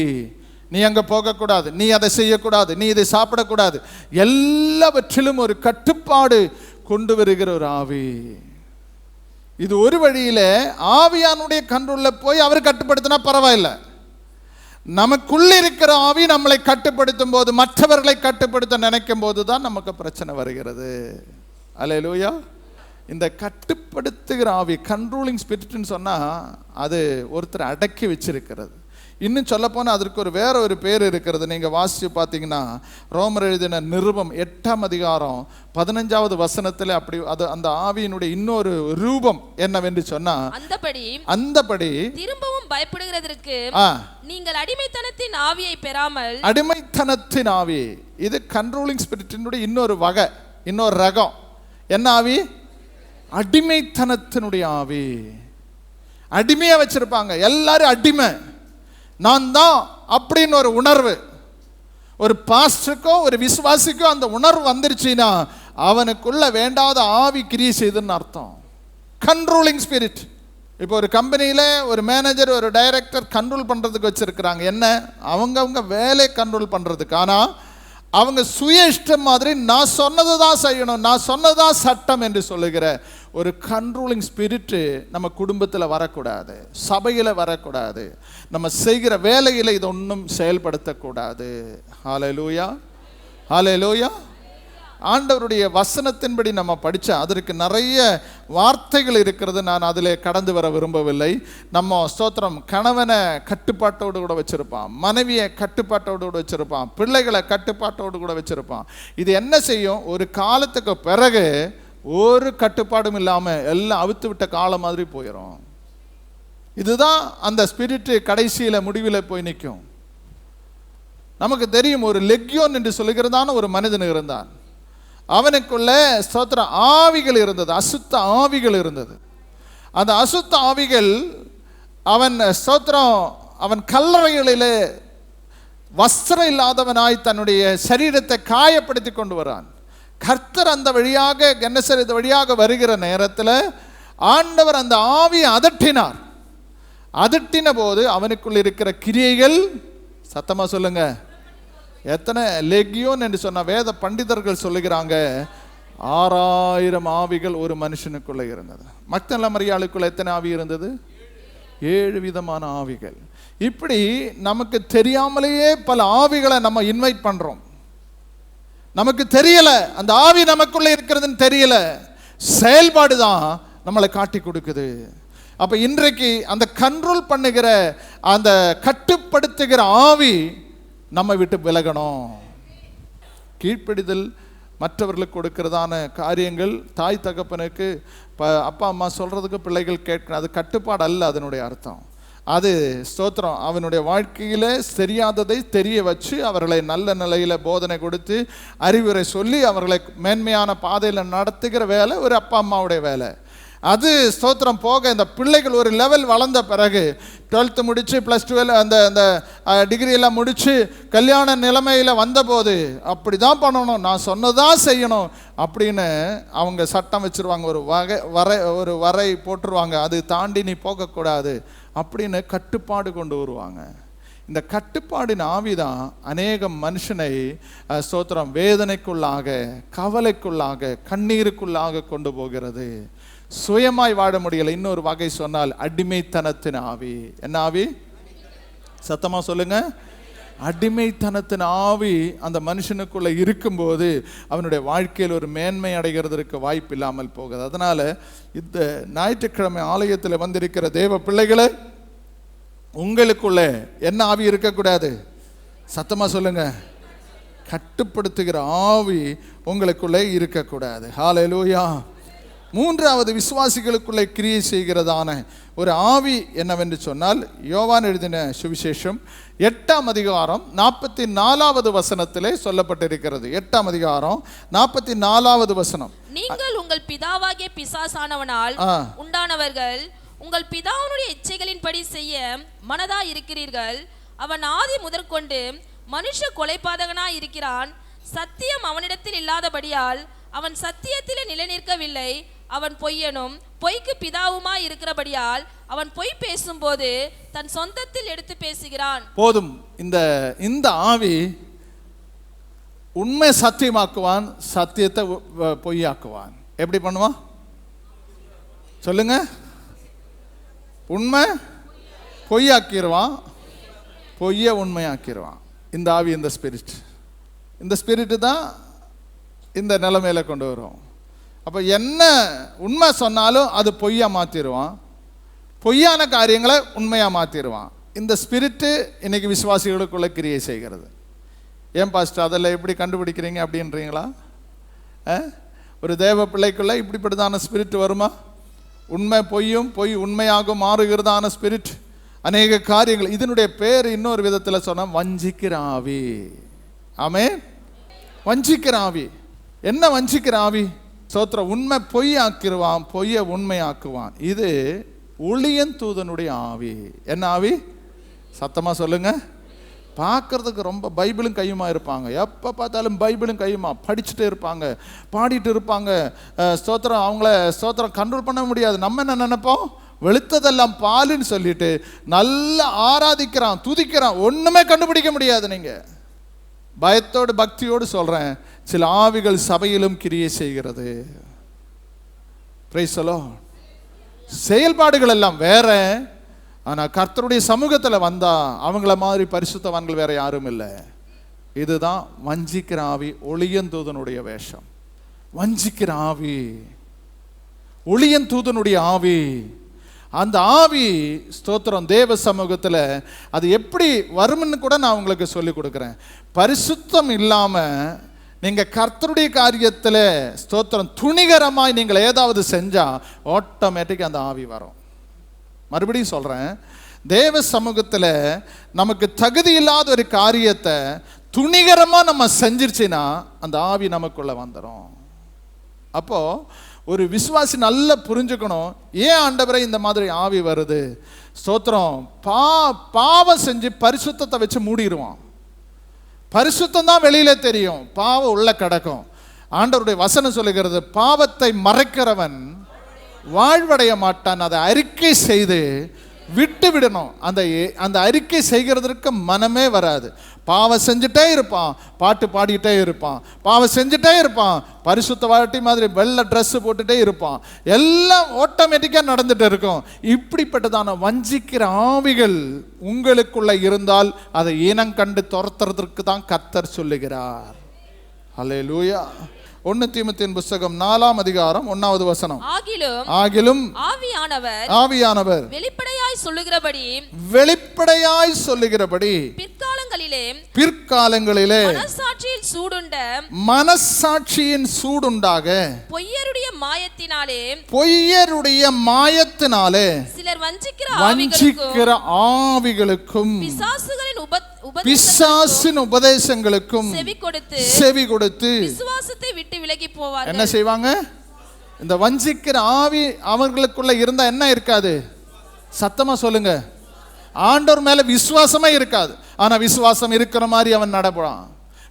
நீ அங்கே போகக்கூடாது, நீ அதை செய்யக்கூடாது, நீ இதை சாப்பிடக்கூடாது, எல்லாவற்றிலும் ஒரு கட்டுப்பாடு கொண்டு வருகிற ஒரு ஆவி. இது ஒரு வழியில் ஆவியானுடைய கண்ட்ரோலில் போய் அவர் கட்டுப்படுத்தினா பரவாயில்லை. நமக்குள்ள இருக்கிற ஆவி நம்மளை கட்டுப்படுத்தும் போது, மற்றவர்களை கட்டுப்படுத்த நினைக்கும் போது தான் நமக்கு பிரச்சனை வருகிறது. அல்லேலூயா. இந்த கட்டுப்படுத்துகிற ஆவி, கண்ட்ரோலிங் ஸ்பிரிட்னு சொன்னால் அது ஒருத்தர் அடக்கி வச்சிருக்கிறது. இன்னும் சொல்லப்போனால் அதற்கு வேற ஒரு பேர் இருக்கிறது. நீங்கள் வாசித்து பார்த்தீங்கன்னா ரோமர் எழுதின நிருபம் 8ஆம் அதிகாரம் 15வது வசனத்தில் அப்படி அது அந்த ஆவியினுடைய இன்னொரு ரூபம் என்னவென்று சொன்னால், அந்தபடி திரும்பவும் பயப்படுகிறதற்கு நீங்கள் அடிமைத்தனத்தின் ஆவியை பெறாமல். அடிமைத்தனத்தின் ஆவி இது கண்ட்ரோலிங் ஸ்பிரிட்டினுடைய இன்னொரு வகை, இன்னொரு ரகம். என்ன ஆவி? அடிமைத்தனத்தினுடைய ஆவி. அடிமையா வச்சிருப்பாங்க, எல்லாரும் அடிமை, நான் தான் அப்படின்னு ஒரு உணர்வு. ஒரு பாஸ்டருக்கோ ஒரு விசுவாசிக்கோ அந்த உணர்வு வந்துருச்சுன்னா அவனுக்குள்ள வேண்டாத ஆவி கிரியை செய்துன்னு அர்த்தம். Controlling spirit. இப்போ ஒரு கம்பெனியில் ஒரு மேனேஜர் ஒரு டைரக்டர் கண்ட்ரோல் பண்ணுறதுக்கு வச்சுருக்கிறாங்க. என்ன? அவங்க வேலை கண்ட்ரோல் பண்ணுறதுக்கு. ஆனால் அவங்க சுய இஷ்டம் மாதிரி நான் சொன்னது தான் செய்யணும், நான் சொன்னதான் சட்டம் என்று சொல்லுகிற ஒரு கண்ட்ரோலிங் ஸ்பிரிட் நம்ம குடும்பத்தில் வரக்கூடாது, சபையில் வரக்கூடாது, நம்ம செய்கிற வேலையில் இது ஒன்றும் செயல்படுத்தக்கூடாது. ஹல்லேலூயா, ஹல்லேலூயா. ஆண்டவருடைய வசனத்தின்படி நம்ம படித்தா அதற்கு நிறைய வார்த்தைகள் இருக்கிறது. நான் அதில் கடந்து வர விரும்பவில்லை. நம்ம ஸ்தோத்திரம், கணவனை கட்டுப்பாட்டோடு கூட வச்சுருப்பான், மனைவியை கட்டுப்பாட்டோடு கூட வச்சுருப்பான், பிள்ளைகளை கட்டுப்பாட்டோடு கூட வச்சுருப்பான். இது என்ன செய்யும்? ஒரு காலத்துக்கு பிறகு ஒரு கட்டுப்பாடும் இல்லாமல் எல்லாம் அவுத்து விட்ட காலம் மாதிரி போயிடும். இதுதான் அந்த ஸ்பிரிட் கடைசியில் முடிவில் போய் நிற்கும். நமக்கு தெரியும், ஒரு லெக்யோன் என்று சொல்லுகிறதான ஒரு மனிதன் இருந்தான். அவனுக்குள்ள ஸ்தோத்திர ஆவிகள் இருந்தது, அசுத்த ஆவிகள் இருந்தது. அந்த அசுத்த ஆவிகள் அவன் ஸ்தோத்திரம் அவன் கல்லறைகளிலே வஸ்திரம் இல்லாதவனாய் தன்னுடைய சரீரத்தை காயப்படுத்தி கொண்டு வரான். கர்த்தர் அந்த வழியாக கென்னசரேத் வழியாக வருகிற நேரத்தில் ஆண்டவர் அந்த ஆவியை அதட்டினார். அதட்டின போது அவனுக்குள் இருக்கிற கிரியைகள், சத்தமா சொல்லுங்க, எத்தனை லெகியோன் என்று சொன்ன வேத பண்டிதர்கள் சொல்லுகிறாங்க 6000 ஆவிகள் ஒரு மனுஷனுக்குள்ள இருந்தது. மக்தல மரியாளுக்குள்ள எத்தனை ஆவி இருந்தது? 7 விதமான ஆவிகள். இப்படி நமக்கு தெரியாமலேயே பல ஆவிகளை நம்ம இன்வைட் பண்றோம். நமக்கு தெரியல, அந்த ஆவி நமக்குள்ள இருக்கிறதுன்னு தெரியல, செயல்பாடு தான் நம்மளை காட்டி கொடுக்குது. அப்ப இன்றைக்கு அந்த கண்ட்ரோல் பண்ணுகிற அந்த கட்டுப்படுத்துகிற ஆவி நம்ம விட்டு விலகணும். கீழ்ப்படிதல், மற்றவர்களுக்கு கொடுக்கிறதான காரியங்கள், தாய் தகப்பனுக்கு அப்பா அம்மா சொல்றதுக்கு பிள்ளைகள் கேட்கணும், அது கட்டுப்பாடு அல்ல. அதனுடைய அர்த்தம் அது ஸ்தோத்திரம், அவனுடைய வாழ்க்கையில் தெரியாததை தெரிய வச்சு அவர்களை நல்ல நிலையில் போதனை கொடுத்து அறிவுரை சொல்லி அவர்களை மேன்மையான பாதையில் நடத்துகிற வேலை ஒரு அப்பா அம்மாவுடைய வேலை. அது ஸ்தோத்திரம் போக இந்த பிள்ளைகள் ஒரு லெவல் வளர்ந்த பிறகு 12th முடித்து +12 அந்த டிகிரி எல்லாம் முடித்து கல்யாண நிலைமையில் வந்தபோது அப்படி தான் பண்ணணும், நான் சொன்னதான் செய்யணும் அப்படின்னு அவங்க சட்டம் வச்சுருவாங்க. ஒரு வரை போட்டுருவாங்க, அது தாண்டி நீ போகக்கூடாது அப்படின்னு கட்டுப்பாடு கொண்டு வருவாங்க. இந்த கட்டுப்பாடின் ஆவிதான் அநேக மனுஷனை ஸ்தோத்திரம் வேதனைக்குள்ளாக, கவலைக்குள்ளாக, கண்ணீருக்குள்ளாக கொண்டு போகிறது. சுயமாய் வாழ முடியல. இன்னொரு வகை சொன்னால் அடிமைத்தனத்தின் ஆவி. என்ன ஆவி? சத்தமா சொல்லுங்க. அடிமைத்தனத்தின் ஆவி அந்த மனுஷனுக்குள்ள இருக்கும்போது அவனுடைய வாழ்க்கையில் ஒரு மேன்மை அடைகிறதுக்கு வாய்ப்பு இல்லாமல் போகுது. அதனால இந்த ஞாயிற்றுக்கிழமை ஆலயத்தில் வந்திருக்கிற தேவ பிள்ளைகளே, உங்களுக்குள்ள என்ன ஆவி இருக்கக்கூடாது? சத்தமா சொல்லுங்க. கட்டுப்படுத்துகிற ஆவி உங்களுக்குள்ளே இருக்கக்கூடாது. ஹல்லேலூயா. மூன்றாவது விசுவாசிகளுக்குள்ளே கிரியை செய்கிறதான ஒரு ஆவி என்னவென்று சொன்னால், யோவான் எழுதின சுவிசேஷம் 8ஆம் அதிகாரம் 44வது வசனத்திலே சொல்லப்பட்டிருக்கிறது. 8ஆம் அதிகாரம் 44வது வசனம். நீங்கள் உங்கள் பிதாவாகிய பிசாசானவனால் உண்டானவர்கள், உங்கள் பிதாவுடைய இச்சைகளின்படி செய்ய மனதா இருக்கிறீர்கள். அவன் ஆதி முதற்கொண்டு மனுஷ கொலைபாதகனாய் இருக்கிறான். சத்தியம் அவனிடத்தில் இல்லாதபடியால் அவன் சத்தியத்திலே நிலை நிற்கவில்லை. அவன் பொய்யனும் பொய்க்கு பிதாவுமாய் இருக்கிறபடியால் அவன் பொய் பேசும்போது தன் சொந்தத்தில் எடுத்து பேசுகிறான். போதும். இந்த ஆவி உண்மை சத்தியமாக்குவான், சத்தியத்தை பொய்யாக்குவான். எப்படி பண்ணுவான் சொல்லுங்க? உண்மை பொய்யாக்கிடுவான், பொய்ய உண்மையாக்கிடுவான். இந்த ஆவி, இந்த ஸ்பிரிட் தான் இந்த நிலைமையில கொண்டு வரும். அப்போ என்ன உண்மை சொன்னாலும் அது பொய்யா மாற்றிடுவான், பொய்யான காரியங்களை உண்மையாக மாற்றிடுவான். இந்த ஸ்பிரிட்டு இன்னைக்கு விசுவாசிகளுக்குள்ள கிரியை செய்கிறது. ஏன் பாஸ்டர் அதில் எப்படி கண்டுபிடிக்கிறீங்க அப்படின்றீங்களா? ஒரு தேவ பிள்ளைக்குள்ள இப்படிப்பட்டதான ஸ்பிரிட் வருமா? உண்மை பொய்யும், பொய் உண்மையாக மாறுகிறதான ஸ்பிரிட், அநேக காரியங்கள். இதனுடைய பேர் இன்னொரு விதத்தில் சொன்னால் வஞ்சிக்கிற ஆவி. ஆமென். வஞ்சிக்கிற ஆவி. என்ன வஞ்சிக்கிற ஆவி? ஸ்தோத்திரம். உண்மை பொய் ஆக்கிடுவான், பொய்ய உண்மையாக்குவான். இது ஊழியன் தூதனுடைய ஆவி. என்ன ஆவி? சத்தமா சொல்லுங்க. பார்க்கறதுக்கு ரொம்ப பைபிளும் கையுமா இருப்பாங்க. எப்போ பார்த்தாலும் பைபிளும் கையுமா படிச்சுட்டு இருப்பாங்க, பாடிட்டு இருப்பாங்க. ஸ்தோத்திரம். அவங்கள ஸ்தோத்திரம் கண்ட்ரோல் பண்ண முடியாது. நம்ம என்ன நினைப்போம்? வெளுத்ததெல்லாம் பாலுன்னு சொல்லிட்டு நல்லா ஆராதிக்கிறான், துதிக்கிறான். ஒன்றுமே கண்டுபிடிக்க முடியாது. நீங்கள் பயத்தோடு பக்தியோடு சொல்கிறேன், சில ஆவிகள் சபையிலும் கிரியை செய்கிறது. Praise the Lord. செயல்பாடுகள் எல்லாம் வேற, ஆனால் கர்த்தருடைய சமூகத்தில் வந்தா அவங்கள மாதிரி பரிசுத்தவான்கள் வேற யாரும் இல்லை. இதுதான் வஞ்சிக்கிற ஆவி, ஒளியன் தூதனுடைய வேஷம். வஞ்சிக்கிற ஆவி, ஒளியன் தூதனுடைய ஆவி. அந்த ஆவி ஸ்தோத்திரம் தேவ சமூகத்தில் அது எப்படி வரும்னு கூட நான் உங்களுக்கு சொல்லி கொடுக்குறேன். பரிசுத்தம் இல்லாமல் நீங்கள் கர்த்தருடைய காரியத்தில் ஸ்தோத்திரம் துணிகரமாய் நீங்கள் ஏதாவது செஞ்சால் ஆட்டோமேட்டிக் அந்த ஆவி வரும். மறுபடியும் சொல்கிறேன், தேவ சமூகத்தில் நமக்கு தகுதி இல்லாத ஒரு காரியத்தை துணிகரமாக நம்ம செஞ்சிருச்சுன்னா அந்த ஆவி நமக்குள்ளே வந்துடும். அப்போது ஒரு விசுவாசி நல்லா புரிஞ்சுக்கணும், ஏன் ஆண்டவரை இந்த மாதிரி ஆவி வருது? ஸ்தோத்திரம். பாவம் செஞ்சு பரிசுத்தத்தை வச்சு மூடிடுவான். பரிசுத்தம் தான் வெளியில தெரியும், பாவம் உள்ள கிடக்கும். ஆண்டவருடைய வசனம் சொல்லுகிறது, பாவத்தை மறைக்கிறவன் வாழ்வடைய மாட்டான். அதை அறிக்கை செய்து விட்டு விடணும். அந்த அறிக்கை செய்கிறதற்கு மனமே வராது. பாவம் செஞ்சுட்டே இருப்பான், பாட்டு பாடிட்டே இருப்பான், பாவம் செஞ்சுட்டே இருப்பான், பரிசுத்த வாழ்க்கை மாதிரி வெள்ளை ட்ரெஸ் போட்டுட்டே இருப்பான். எல்லாம் ஆட்டோமேட்டிக்காக நடந்துட்டு இருக்கும். இப்படிப்பட்டதான வஞ்சிக்கிற ஆவிகள் உங்களுக்குள்ள இருந்தால் அதை இனம் கண்டு துரத்துறதுக்கு தான் கர்த்தர் சொல்லுகிறார். அல்லேலூயா. 1 தீமோத்தேயுவின் புத்தகம் 4ஆம் அதிகாரம் 1வது வசனம். ஆகிலும் ஆவியானவர் வெளிப்படையாய் சொல்லுகிறபடி பிற்காலங்களிலே மனசாட்சியின் சூடுண்டாக பொய்யருடைய மாயத்தினாலே சிலர் வஞ்சிக்கிற ஆவிகளுக்கும் பிசாசின் உபதேசங்களுக்கும் செவி கொடுத்து விசுவாசத்தை விட்டு விலகி போவார்கள். என்ன செய்வாங்க? இந்த வஞ்சிக்கிற ஆவி அவர்களுக்குள்ள இருந்தா என்ன இருக்காது? சத்தமா சொல்லுங்க. ஆண்டவர் மேல விசுவாசமே இருக்காது. ஆனா விசுவாசம் இருக்கிற மாதிரி அவன் நடப்பான்,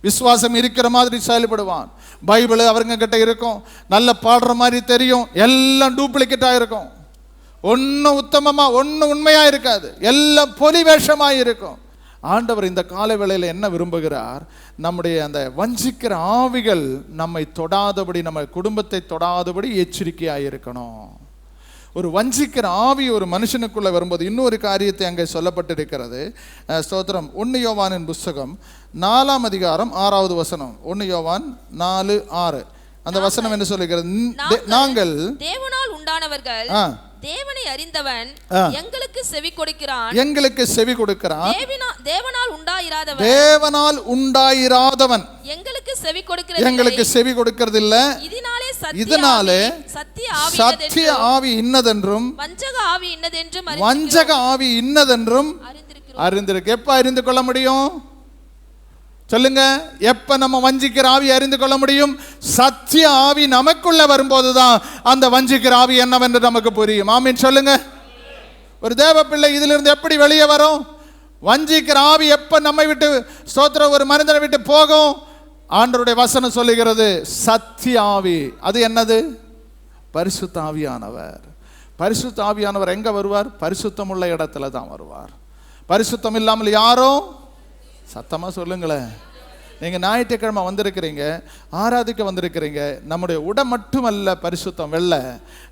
விசுவாசம் இருக்கிற மாதிரி செயல்படுவான். பைபிள் அவருங்க கிட்ட இருக்கும், நல்ல பாடுற மாதிரி தெரியும், எல்லாம் டூப்ளிகேட்டா இருக்கும். ஒன்னும் உத்தமமா ஒன்னும் உண்மையா இருக்காது, எல்லாம் பொலி வேஷமா இருக்கும். ஆண்டவர் இந்த கால வேளையில் என்ன விரும்புகிறார்? நம்முடைய அந்த வஞ்சிக்கிற ஆவிகள் நம்மை தொடாதபடி, நம்ம குடும்பத்தை தொடாதபடி எச்சரிக்கையாக இருக்கணும். ஒரு வஞ்சிக்கிற ஆவி ஒரு மனுஷனுக்குள்ள வரும்போது இன்னொரு காரியத்தை அங்கே சொல்லப்பட்டிருக்கிறது. ஸ்தோத்திரம். 1 யோவானின் புஸ்தகம் 4ஆம் அதிகாரம் 6வது வசனம். 1 யோவான் 4:6 அந்த வசனம் என்ன சொல்லுகிறது? நாங்கள் தேவனால் உண்டானவர்கள், தேவனை அறிந்தவன் எங்களுக்கு செவி கொடுக்கிறான், எங்களுக்கு செவி கொடுக்கிறான். தேவனால் உண்டாயிராதவன் எங்களுக்கு செவி கொடுக்கிறது, எங்களுக்கு செவி கொடுக்கிறது இல்ல. இதனாலே சத்திய ஆவி இன்னதென்றும் வஞ்சக ஆவி இன்னதென்றும் அறிந்திருக்கு. எப்ப அறிந்து கொள்ள முடியும் சொல்லுங்க? எப்ப நம்ம வஞ்சிக்கிற ஆவி அறிந்து கொள்ள முடியும்? சத்திய ஆவி நமக்குள்ள வரும்போதுதான் அந்த வஞ்சிக்கிற ஆவி என்னவென்று நமக்கு புரியும். ஆமீன் சொல்லுங்க. ஒரு தேவ பிள்ளை இதிலிருந்து எப்படி வெளியே வரும்? வஞ்சிக்கிற ஆவி எப்ப நம்மை விட்டு, ஸ்தோத்திரம், ஒரு மனிதனை விட்டு போகும்? ஆண்டவருடைய வசனம் சொல்லுகிறது சத்திய ஆவி. அது என்னது? பரிசுத்த ஆவியானவர். பரிசுத்த ஆவியானவர் எங்க வருவார்? பரிசுத்தம் உள்ள இடத்துல தான் வருவார். பரிசுத்தம் இல்லாமல் யாரும், சத்தமா சொல்லுங்களேன். நீங்க ஞாயிற்றுக்கிழமை வந்திருக்கிறீங்க, ஆராதிக்க வந்திருக்கிறீங்க. நம்முடைய உடல் மட்டுமல்ல பரிசுத்தம் வெல்ல,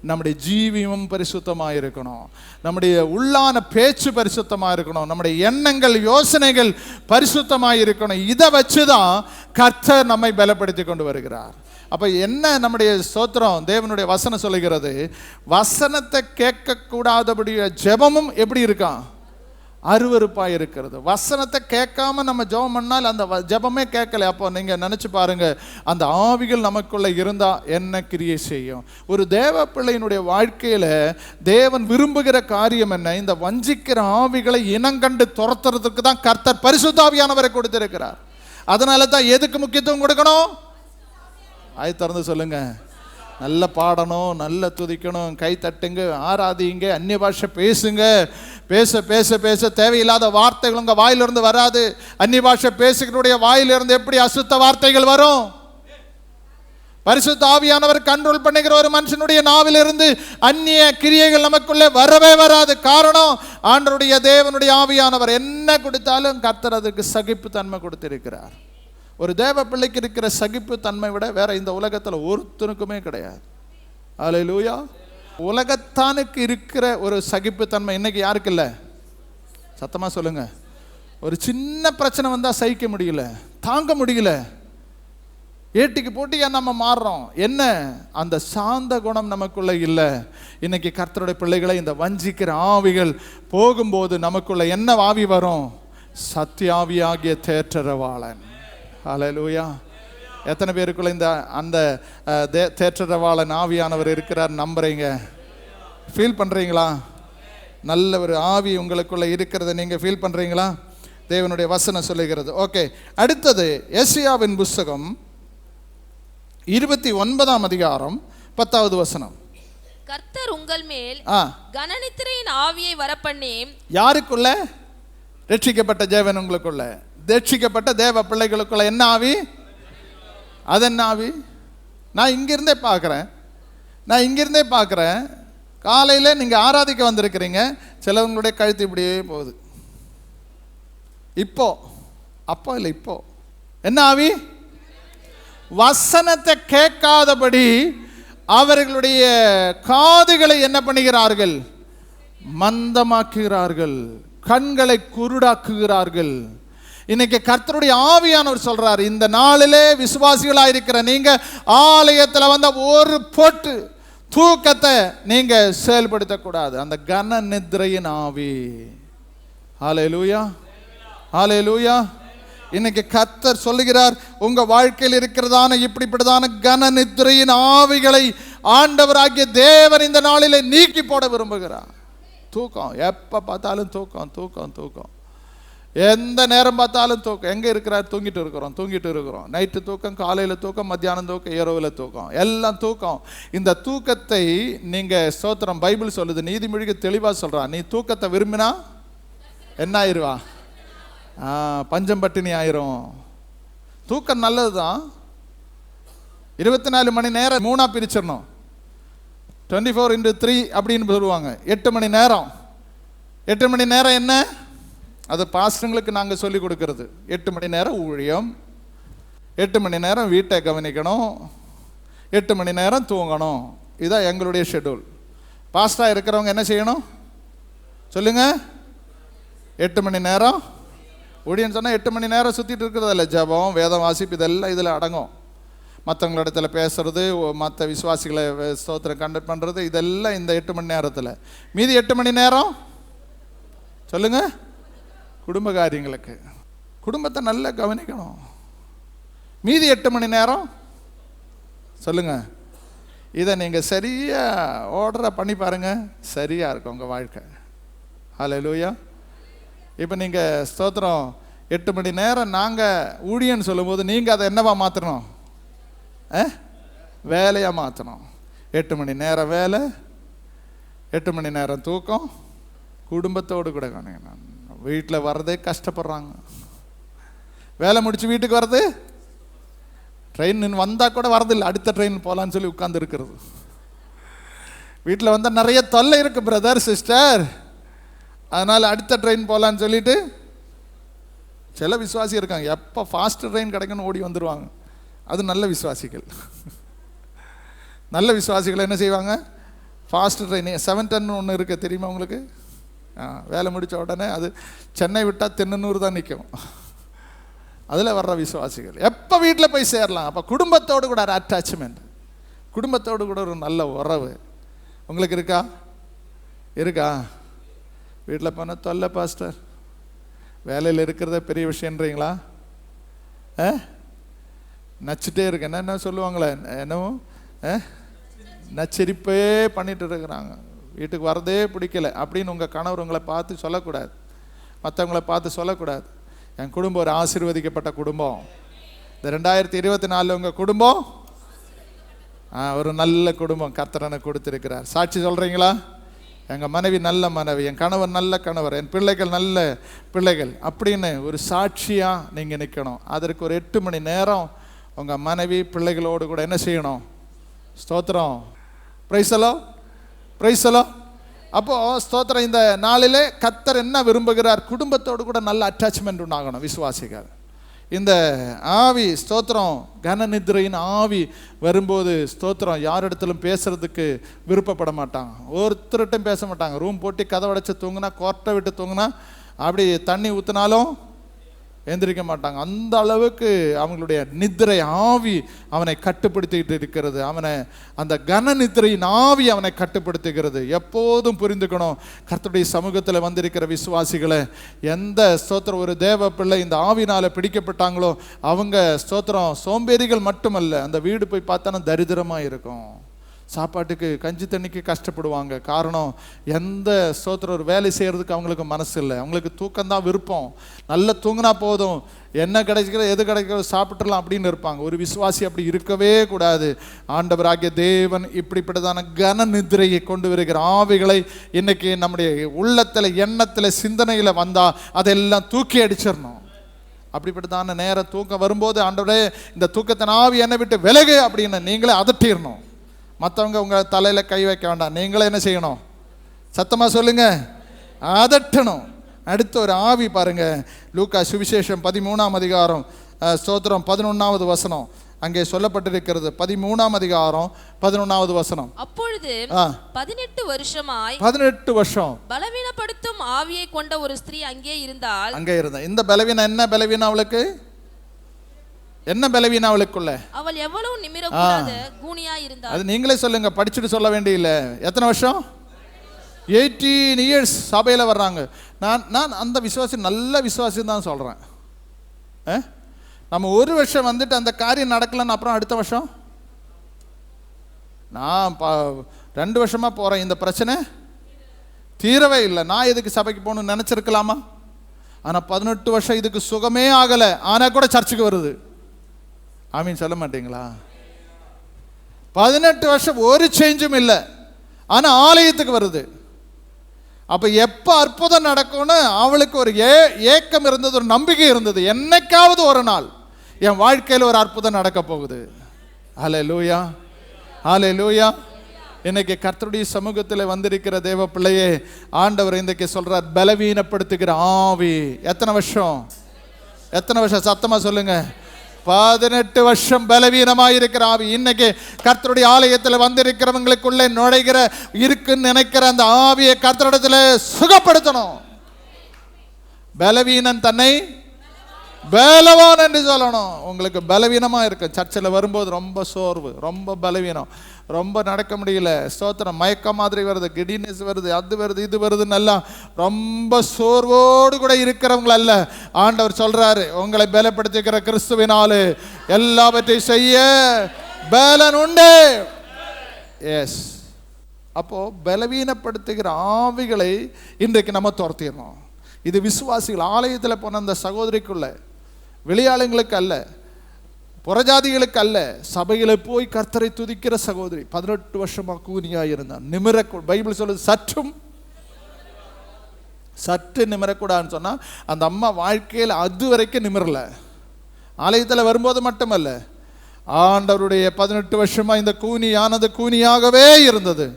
நம்முடைய ஜீவியமும் பரிசுத்தமாக இருக்கணும். நம்முடைய உள்ளான பேச்சு பரிசுத்தமாக இருக்கணும். நம்முடைய எண்ணங்கள் யோசனைகள் பரிசுத்தமாக இருக்கணும். இதை வச்சுதான் கர்த்தர் நம்மை பலப்படுத்தி கொண்டு வருகிறார். அப்ப என்ன நம்முடைய ஸ்தோத்திரம், தேவனுடைய வசனம் சொல்லுகிறது, வசனத்தை கேட்க கூடாதபடிய ஜெபமும் எப்படி இருக்கான்? அருவருப்பாக இருக்கிறது. வசனத்தை கேட்காம நம்ம ஜெபம் பண்ணால் அந்த ஜெபமே கேட்கல. அப்போ நீங்க நினைச்சு பாருங்க, அந்த ஆவிகள் நமக்குள்ள இருந்தா என்ன கிரியை செய்யும்? ஒரு தேவ பிள்ளையினுடைய வாழ்க்கையில தேவன் விரும்புகிற காரியம் என்ன? இந்த வஞ்சிக்கிற ஆவிகளை இனங்கண்டு துரத்துறதுக்கு தான் கர்த்தர் பரிசுத்த ஆவியானவரை கொடுத்திருக்கிறார். அதனால தான் எதுக்கு முக்கியத்துவம் கொடுக்கணும்? ஆய் திறந்து சொல்லுங்க. நல்ல பாடணும், நல்ல துதிக்கணும், கை தட்டுங்க, ஆராதிங்க, அந்நிய பாஷை பேசுங்க. பேச பேச பேச தேவையில்லாத வார்த்தைகள் உங்க வாயிலிருந்து வராது. அந்நிய பாஷை பேசுகிறவருடைய வாயிலிருந்து எப்படி அசுத்த வார்த்தைகள் வரும்? பரிசுத்த ஆவியானவர் கண்ட்ரோல் பண்ணுகிற ஒரு மனுஷனுடைய நாவிலிருந்து அந்நிய கிரியைகள் நமக்குள்ளே வரவே வராது. காரணம், ஆண்டவருடைய தேவனுடைய ஆவியானவர் என்ன கொடுத்தாலும் கர்த்தர் அதுக்கு சகிப்பு தன்மை கொடுத்திருக்கிறார். ஒரு தேவ பிள்ளைக்கு இருக்கிற சகிப்பு தன்மை விட வேற இந்த உலகத்தில் ஒருத்தனுக்குமே கிடையாது. அல்லேலூயா. உலகத்தானுக்கு இருக்கிற ஒரு சகிப்பு தன்மை இன்னைக்கு யாருக்கு இல்லை? சத்தமா சொல்லுங்க. ஒரு சின்ன பிரச்சனை வந்தா சகிக்க முடியல, தாங்க முடியல, ஏட்டிக்கு போட்டியா நம்ம மாறுறோம். என்ன? அந்த சாந்த குணம் நமக்குள்ள இல்லை. இன்னைக்கு கர்த்தருடைய பிள்ளைகளை இந்த வஞ்சிக்கிற ஆவிகள் போகும்போது நமக்குள்ள என்ன ஆவி வரும்? சத்தியாவியாகிய தேற்றரவாளன். ஹல்லேலூயா. எத்தனை பேருக்குள்ள இந்த அந்த தேற்றரவாளன் ஆவியானவர் இருக்கிறார் நம்புறீங்க? ஃபீல் பண்றீங்களா? நல்ல ஒரு ஆவி உங்களுக்குள்ள இருக்கிறத நீங்க ஃபீல் பண்றீங்களா? தேவனுடைய வசனம் சொல்லுகிறது. ஓகே, அடுத்தது எசேயாவின் புஸ்தகம் 29ஆம் அதிகாரம் 10வது வசனம். கர்த்தர் உங்கள் மேல் கனநித்திரையின் ஆவியை வரப்பண்ணி. யாருக்குள்ள? ரட்சிக்கப்பட்ட தேவன் உங்களுக்குள்ள, ரட்சிக்கப்பட்ட தேவ பிள்ளைகளுக்குள்ள என்ன ஆவி? அது என்ன ஆவி? நான் இங்கிருந்தே பார்க்குறேன். காலையில் நீங்கள் ஆராதிக்க வந்திருக்கிறீங்க, சிலவங்களுடைய கழுத்து இப்படியே போகுது. அப்போ இல்லை, இப்போ என்ன ஆவி? வசனத்தை கேட்காதபடி அவர்களுடைய காதுகளை என்ன பண்ணுகிறார்கள்? மந்தமாக்குகிறார்கள், கண்களை குருடாக்குகிறார்கள். இன்னைக்கு கர்த்தருடைய ஆவியானவர் சொல்றாரு, இந்த நாளிலே விசுவாசிகளாக இருக்கிற நீங்க ஆலயத்தில் வந்த ஒரு போட்டு தூக்கத்தை நீங்க செயல்படுத்தக்கூடாது. அந்த கன நித்ரையின் ஆவி. ஹல்லேலூயா, ஹல்லேலூயா. இன்னைக்கு கர்த்தர் சொல்லுகிறார், உங்க வாழ்க்கையில் இருக்கிறதான இப்படிப்பட்டதான கன நித்ரையின் ஆவிகளை ஆண்டவராகிய தேவன் இந்த நாளிலே நீக்கி போட விரும்புகிறார். தூக்கம், எப்ப பார்த்தாலும் தூக்கம். எந்த நேரம் பார்த்தாலும் தூக்கம். எங்கே இருக்கிறார்? தூங்கிட்டு இருக்கிறோம். நைட்டு தூக்கம், காலையில் தூக்கம், மத்தியானம் தூக்கம், இரவில் தூக்கம், எல்லாம் தூக்கம். இந்த தூக்கத்தை நீங்கள் ஸ்தோத்திரம், பைபிள் சொல்லுது, நீதிமொழிக்கு தெளிவாக சொல்கிறான், நீ தூக்கத்தை விரும்பினா என்ன ஆயிடுவா? பஞ்சம் பட்டினி ஆயிரும். தூக்கம் நல்லது தான். 24 மணி நேரம் 3ஆ பிரிச்சிடணும். 24x3 அப்படின்னு சொல்லுவாங்க. 8 மணி நேரம். 8 மணி நேரம் என்ன? அது பாஸ்டர்களுக்கு நாங்கள் சொல்லிக் கொடுக்கறது. 8 மணி நேரம் ஊழியம், 8 மணி நேரம் வீட்டை கவனிக்கணும், 8 மணி நேரம் தூங்கணும். இதுதான் எங்களுடைய ஷெட்யூல். பாஸ்டராக இருக்கிறவங்க என்ன செய்யணும் சொல்லுங்க? 8 மணி நேரம் ஊழியன்னு சொன்னால் 8 மணி நேரம் சுற்றிட்டு இருக்கிறதில்ல. ஜபம், வேதம் வாசிப்பு, இதெல்லாம் இதில் அடங்கும். மற்றவங்களிடத்தில் பேசுறது, மற்ற விசுவாசிகளை ஸ்தோத்திரம் கண்டக்ட் பண்ணுறது, இதெல்லாம் இந்த 8 மணி நேரத்தில். மீதி 8 மணி நேரம் சொல்லுங்க, குடும்ப காரியங்களுக்கு, குடும்பத்தை நல்லா கவனிக்கணும். மீதி 8 மணி நேரம் சொல்லுங்க. இதை நீங்கள் சரியாக ஆர்டரை பண்ணி பாருங்கள், சரியாக இருக்கும் உங்கள் வாழ்க்கை. ஹல்லேலூயா. இப்போ நீங்கள் ஸ்தோத்திரம் 8 மணி நேரம் நாங்கள் ஊழியன்னு சொல்லும்போது நீங்கள் அதை என்னவா மாற்றணும்? வேலையாக மாற்றணும். 8 மணி நேரம் வேலை, 8 மணி நேரம் தூக்கம், குடும்பத்தோடு கூட கவனிக்கணும். வீட்டில் வர்றதே கஷ்டப்படுறாங்க. வேலை முடித்து வீட்டுக்கு வர்றது, ட்ரெயின் வந்தால் கூட வரதில்லை, அடுத்த ட்ரெயின் போகலான்னு சொல்லி உட்கார்ந்து இருக்கிறது. வீட்டில் வந்தால் நிறைய தொல்லை இருக்குது பிரதர் சிஸ்டர், அதனால் அடுத்த ட்ரெயின் போகலான்னு சொல்லிட்டு சில விசுவாசி இருக்காங்க, எப்போ ஃபாஸ்ட் ட்ரெயின் கிடைக்குன்னு ஓடி வந்துடுவாங்க. அது நல்ல விசுவாசிகள். நல்ல விசுவாசிகள் என்ன செய்வாங்க? ஃபாஸ்ட் ட்ரெயின் 710 ஒன்று இருக்குது, தெரியுமா உங்களுக்கு? வேலை முடித்த உடனே அது சென்னை விட்டால் தென்னூறு தான் நிற்கும். அதில் வர்ற விசுவாசிகள் எப்போ வீட்டில் போய் சேரலாம். அப்போ குடும்பத்தோடு கூட ஒரு அட்டாச்மெண்ட், குடும்பத்தோடு கூட ஒரு நல்ல உறவு உங்களுக்கு இருக்கா? வீட்டில் போனால் தொல்லை பாஸ்டர், வேலையில் இருக்கிறத பெரிய விஷயன்றீங்களா? நச்சுட்டே இருக்கு. என்ன சொல்லுவாங்களே, என்னவோ நச்சரிப்பே பண்ணிட்டு இருக்கிறாங்க, வீட்டுக்கு வரதே பிடிக்கல அப்படின்னு உங்கள் கணவர் உங்களை பார்த்து சொல்லக்கூடாது, மற்றவங்களை பார்த்து சொல்லக்கூடாது. என் குடும்பம் ஒரு ஆசீர்வதிக்கப்பட்ட குடும்பம். இந்த 2024 உங்கள் குடும்பம் ஒரு நல்ல குடும்பம் கர்த்தர் எனக்கு கொடுத்துருக்கிறார். சாட்சி சொல்கிறீங்களா? எங்கள் மனைவி நல்ல மனைவி, என் கணவர் நல்ல கணவர், என் பிள்ளைகள் நல்ல பிள்ளைகள் அப்படின்னு ஒரு சாட்சியாக நீங்கள் நிற்கணும். அதற்கு ஒரு 8 மணி நேரம் உங்கள் மனைவி பிள்ளைகளோடு கூட என்ன செய்யணும்? ஸ்தோத்திரம், பிரைஸலோ பிரைஸலோ. அப்போது ஸ்தோத்திரம், இந்த நாளிலே கர்த்தர் என்ன விரும்புகிறார்? குடும்பத்தோடு கூட நல்ல அட்டாச்மெண்ட் உண்டாகணும் விசுவாசிகள். இந்த ஆவி ஸ்தோத்திரம், கனநித்ரையின் ஆவி வரும்போது ஸ்தோத்திரம் யாரிடத்திலும் பேசுறதுக்கு விருப்பப்பட மாட்டாங்க, ஒருத்தர்கிட்டையும் பேச மாட்டாங்க. ரூம் போட்டு கதவை அடைச்சி தூங்கினா, கோர்ட்டை விட்டு தூங்கினா, அப்படி தண்ணி ஊற்றினாலும் எந்திரிக்க மாட்டாங்க. அந்த அளவுக்கு அவங்களுடைய நித்திரை ஆவி அவனை கட்டுப்படுத்திட்டு இருக்கிறது. அவனை அந்த கன நித்திரையின் ஆவி அவனை கட்டுப்படுத்துகிறது. எப்போதும் புரிந்துக்கணும், கர்த்தருடைய சமூகத்தில் வந்திருக்கிற விசுவாசிகளை, எந்த ஸ்தோத்திரம் ஒரு தேவ பிள்ளை இந்த ஆவினால் பிடிக்கப்பட்டாங்களோ அவங்க ஸ்தோத்திரம் சோம்பேறிகள் மட்டுமல்ல, அந்த வீடு போய் பார்த்தானா தரித்திரமாக இருக்கும், சாப்பாட்டுக்கு கஞ்சி தண்ணிக்கு கஷ்டப்படுவாங்க. காரணம், எந்த ஸ்தோத்திரம் ஒரு வேலை செய்கிறதுக்கு அவங்களுக்கு மனசு இல்லை, அவங்களுக்கு தூக்கம்தான் விருப்பம். நல்லா தூங்கினா போதும், என்ன கிடைக்கிற எது கிடைக்கிற சாப்பிட்றலாம் அப்படின்னு இருப்பாங்க. ஒரு விசுவாசி அப்படி இருக்கவே கூடாது. ஆண்டவராகிய தேவன் இப்படிப்பட்டதான கன நித்திரையை கொண்டு வருகிற ஆவிகளை இன்னைக்கு நம்முடைய உள்ளத்தில், எண்ணத்தில், சிந்தனையில் வந்தால் அதெல்லாம் தூக்கி அடிச்சிடணும். அப்படிப்பட்டதான நேரம் தூக்கம் வரும்போது, ஆண்டவரே இந்த தூக்கத்தின் ஆவி என்னை விட்டு விலகு அப்படின்னு நீங்களே அதட்டிடணும். மற்றவங்க உங்கள் தலையில் கை வைக்க வேண்டாம், நீங்களே என்ன செய்யணும்? சத்தமாக சொல்லுங்க, அதட்டணும். அடுத்த ஒரு ஆவி பாருங்க, லூக்கா சுவிசேஷம் 13ஆம் அதிகாரம் ஸ்தோத்திரம் 11வது வசனம் அங்கே சொல்லப்பட்டிருக்கிறது. 13ஆம் அதிகாரம் 11வது வசனம். அப்பொழுது 18 வருஷம் பலவீனப்படுத்தும் ஆவியை கொண்ட ஒரு ஸ்திரீ அங்கே இருந்தாள். இந்த பலவீனம் என்ன பலவீனம் அவளுக்கு? என்ன பலவீனம் அவளுக்குள்ள? அவள் எவ்வளவு நிமிரக்கூடாத கூனியா இருந்தாள். அது நீங்களே சொல்லுங்க, படிச்சுட்டு சொல்ல வேண்டியதில்லை. எத்தனை வருஷம்? 18 years சபையில் வர்றாங்க. நான் அந்த விசுவாசி நல்ல விசுவாசி தான் சொல்கிறேன். நம்ம ஒரு வருஷம் வந்துட்டு அந்த காரியம் நடக்கலன்னு அப்புறம் அடுத்த வருஷம் நான் 2 வருஷமாக போகிறேன், இந்த பிரச்சனை தீரவே இல்லை, நான் எதுக்கு சபைக்கு போகணும்னு நினச்சிருக்கலாமா? ஆனால் 18 வருஷம் இதுக்கு சுகமே ஆகலை, ஆனால் கூட சர்ச்சுக்கு வருது. ஆமீன் சொல்ல மாட்டீங்களா? 18 வருஷம் ஒரு சேஞ்சும் இல்லை, ஆனால் ஆலயத்துக்கு வருது. அப்போ எப்போ அற்புதம் நடக்கும்னு அவளுக்கு ஒரு ஏக்கம் இருந்தது, ஒரு நம்பிக்கை இருந்தது. என்னைக்காவது ஒரு நாள் என் வாழ்க்கையில் ஒரு அற்புதம் நடக்க போகுது. ஹல்லேலூயா, ஹல்லேலூயா. இன்னைக்கு கர்த்தருடைய சமூகத்தில் வந்திருக்கிற தேவ பிள்ளையே, ஆண்டவர் இன்றைக்கு சொல்றார், பலவீனப்படுத்துகிற ஆவி. எத்தனை வருஷம்? எத்தனை வருஷம்? சத்தமா சொல்லுங்க. 18 வருஷம் பலவீனமாக இருக்கிற ஆவி இன்னைக்கு கர்த்தருடைய ஆலயத்தில் வந்திருக்கிறவங்களுக்குள்ளே நுழைகிற இருக்குன்னு நினைக்கிற அந்த ஆவியை கர்த்தரிடத்தில் சுகப்படுத்தணும். பலவீனன் தன்னை பலவான் என்று சொல்லணும். உங்களுக்கு பலவீனமாக இருக்கு, சர்ச்சில் வரும்போது ரொம்ப சோர்வு, ரொம்ப பலவீனம், ரொம்ப நடக்க முடியல, ஸ்தோத்திரம், மயக்கம் மாதிரி வருது, கிடினஸ் வருது, அது வருது, இது வருதுன்னு எல்லாம் ரொம்ப சோர்வோடு கூட இருக்கிறவங்கள அல்ல, ஆண்டவர் சொல்றாரு, உங்களை பலப்படுத்திக்கிற கிறிஸ்துவினாலே எல்லாவற்றையும் செய்ய பலன் உண்டு. எஸ். அப்போ பலவீனப்படுத்துகிற ஆவிகளை இன்றைக்கு நம்ம துரத்திடணும். இது விசுவாசிகள் ஆலயத்தில் போன அந்த சகோதரிக்குள்ள, வெளியாளுங்களுக்கு அல்ல, புறஜாதிகளுக்கு அல்ல, சபையில் போய் கர்த்தரை துதிக்கிற சகோதரி. 18 வருஷமாக கூனியாக இருந்தான். பைபிள் சொல்லுது சற்று நிமிரக்கூடாதுன்னு சொன்னால் அந்த அம்மா வாழ்க்கையில் அது வரைக்கும் நிமிரல. ஆலயத்தில் வரும்போது மட்டுமல்ல, ஆண்டவருடைய 18 வருஷமாக இந்த கூனியானது கூனியாகவே இருந்தது.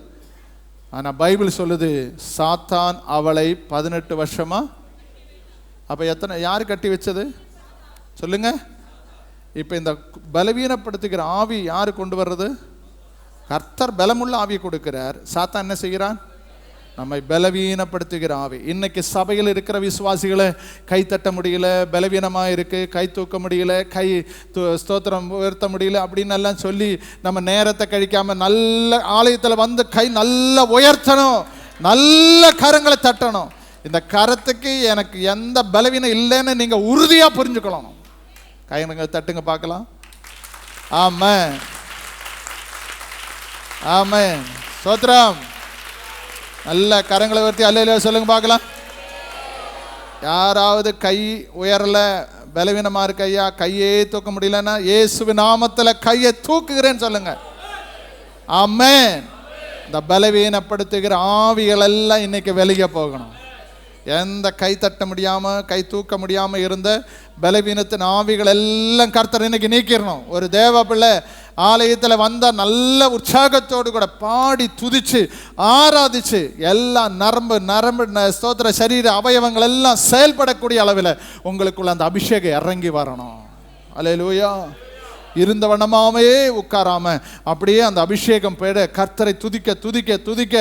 ஆனால் பைபிள் சொல்லுது, சாத்தான் அவளை 18 வருஷமா, அப்போ எத்தனை, யார் கட்டி வச்சது சொல்லுங்க? இப்போ இந்த பலவீனப்படுத்துகிற ஆவி யார் கொண்டு வர்றது? கர்த்தர் பலமுள்ள ஆவி கொடுக்கிறார். சாத்தான் என்ன செய்கிறான்? நம்மை பலவீனப்படுத்துகிற ஆவி. இன்னைக்கு சபையில் இருக்கிற விசுவாசிகளை கை தட்ட முடியல, பலவீனமாக இருக்குது, கை தூக்க முடியல, கை ஸ்தோத்திரம் உயர்த்த முடியல அப்படின்னு எல்லாம் சொல்லி நம்ம நேரத்தை கழிக்காமல் நல்ல ஆலயத்தில் வந்து கை நல்லா உயர்த்தணும், நல்ல கரங்களை தட்டணும். இந்த கரத்துக்கு எனக்கு எந்த பலவீனம் இல்லைன்னு நீங்கள் உறுதியாக புரிஞ்சுக்கணும். கைங்களை தட்டுங்க பார்க்கலாம். ஆமென், ஆமென், ஸ்தோத்திரம். நல்ல கரங்களை உயர்த்தி அல்லேலூயா சொல்லுங்க பார்க்கலாம். யாராவது கை உயரல, பலவீனமா இருக்கு, ஐயா கையே தூக்க முடியலன்னா இயேசுவின் நாமத்தில் கையை தூக்குகிறேன்னு சொல்லுங்க. ஆமென். இந்த பலவீனப்படுத்துகிற ஆவிகள் எல்லாம் இன்னைக்கு வெளியே போகணும். எந்த கை தட்ட முடியாமல் கை தூக்க முடியாமல் இருந்த பலவீனத்தின் ஆவிகள் எல்லாம் கர்த்தர் இன்னைக்கு நீக்கிடணும். ஒரு தேவ பிள்ளை ஆலயத்தில் வந்தால் நல்ல உற்சாகத்தோடு கூட பாடி துதிச்சு ஆராதிச்சு எல்லா நரம்பு ஸ்தோத்திர சரீர அவயவங்கள் எல்லாம் செயல்படக்கூடிய அளவில் உங்களுக்குள்ள அந்த அபிஷேகம் இறங்கி வரணும். அல்லேலூயா. இருந்த வண்ணமாவே உட்காராம அப்படியே அந்த அபிஷேகம் பெற கர்த்தரை துதிக்க துதிக்க துதிக்க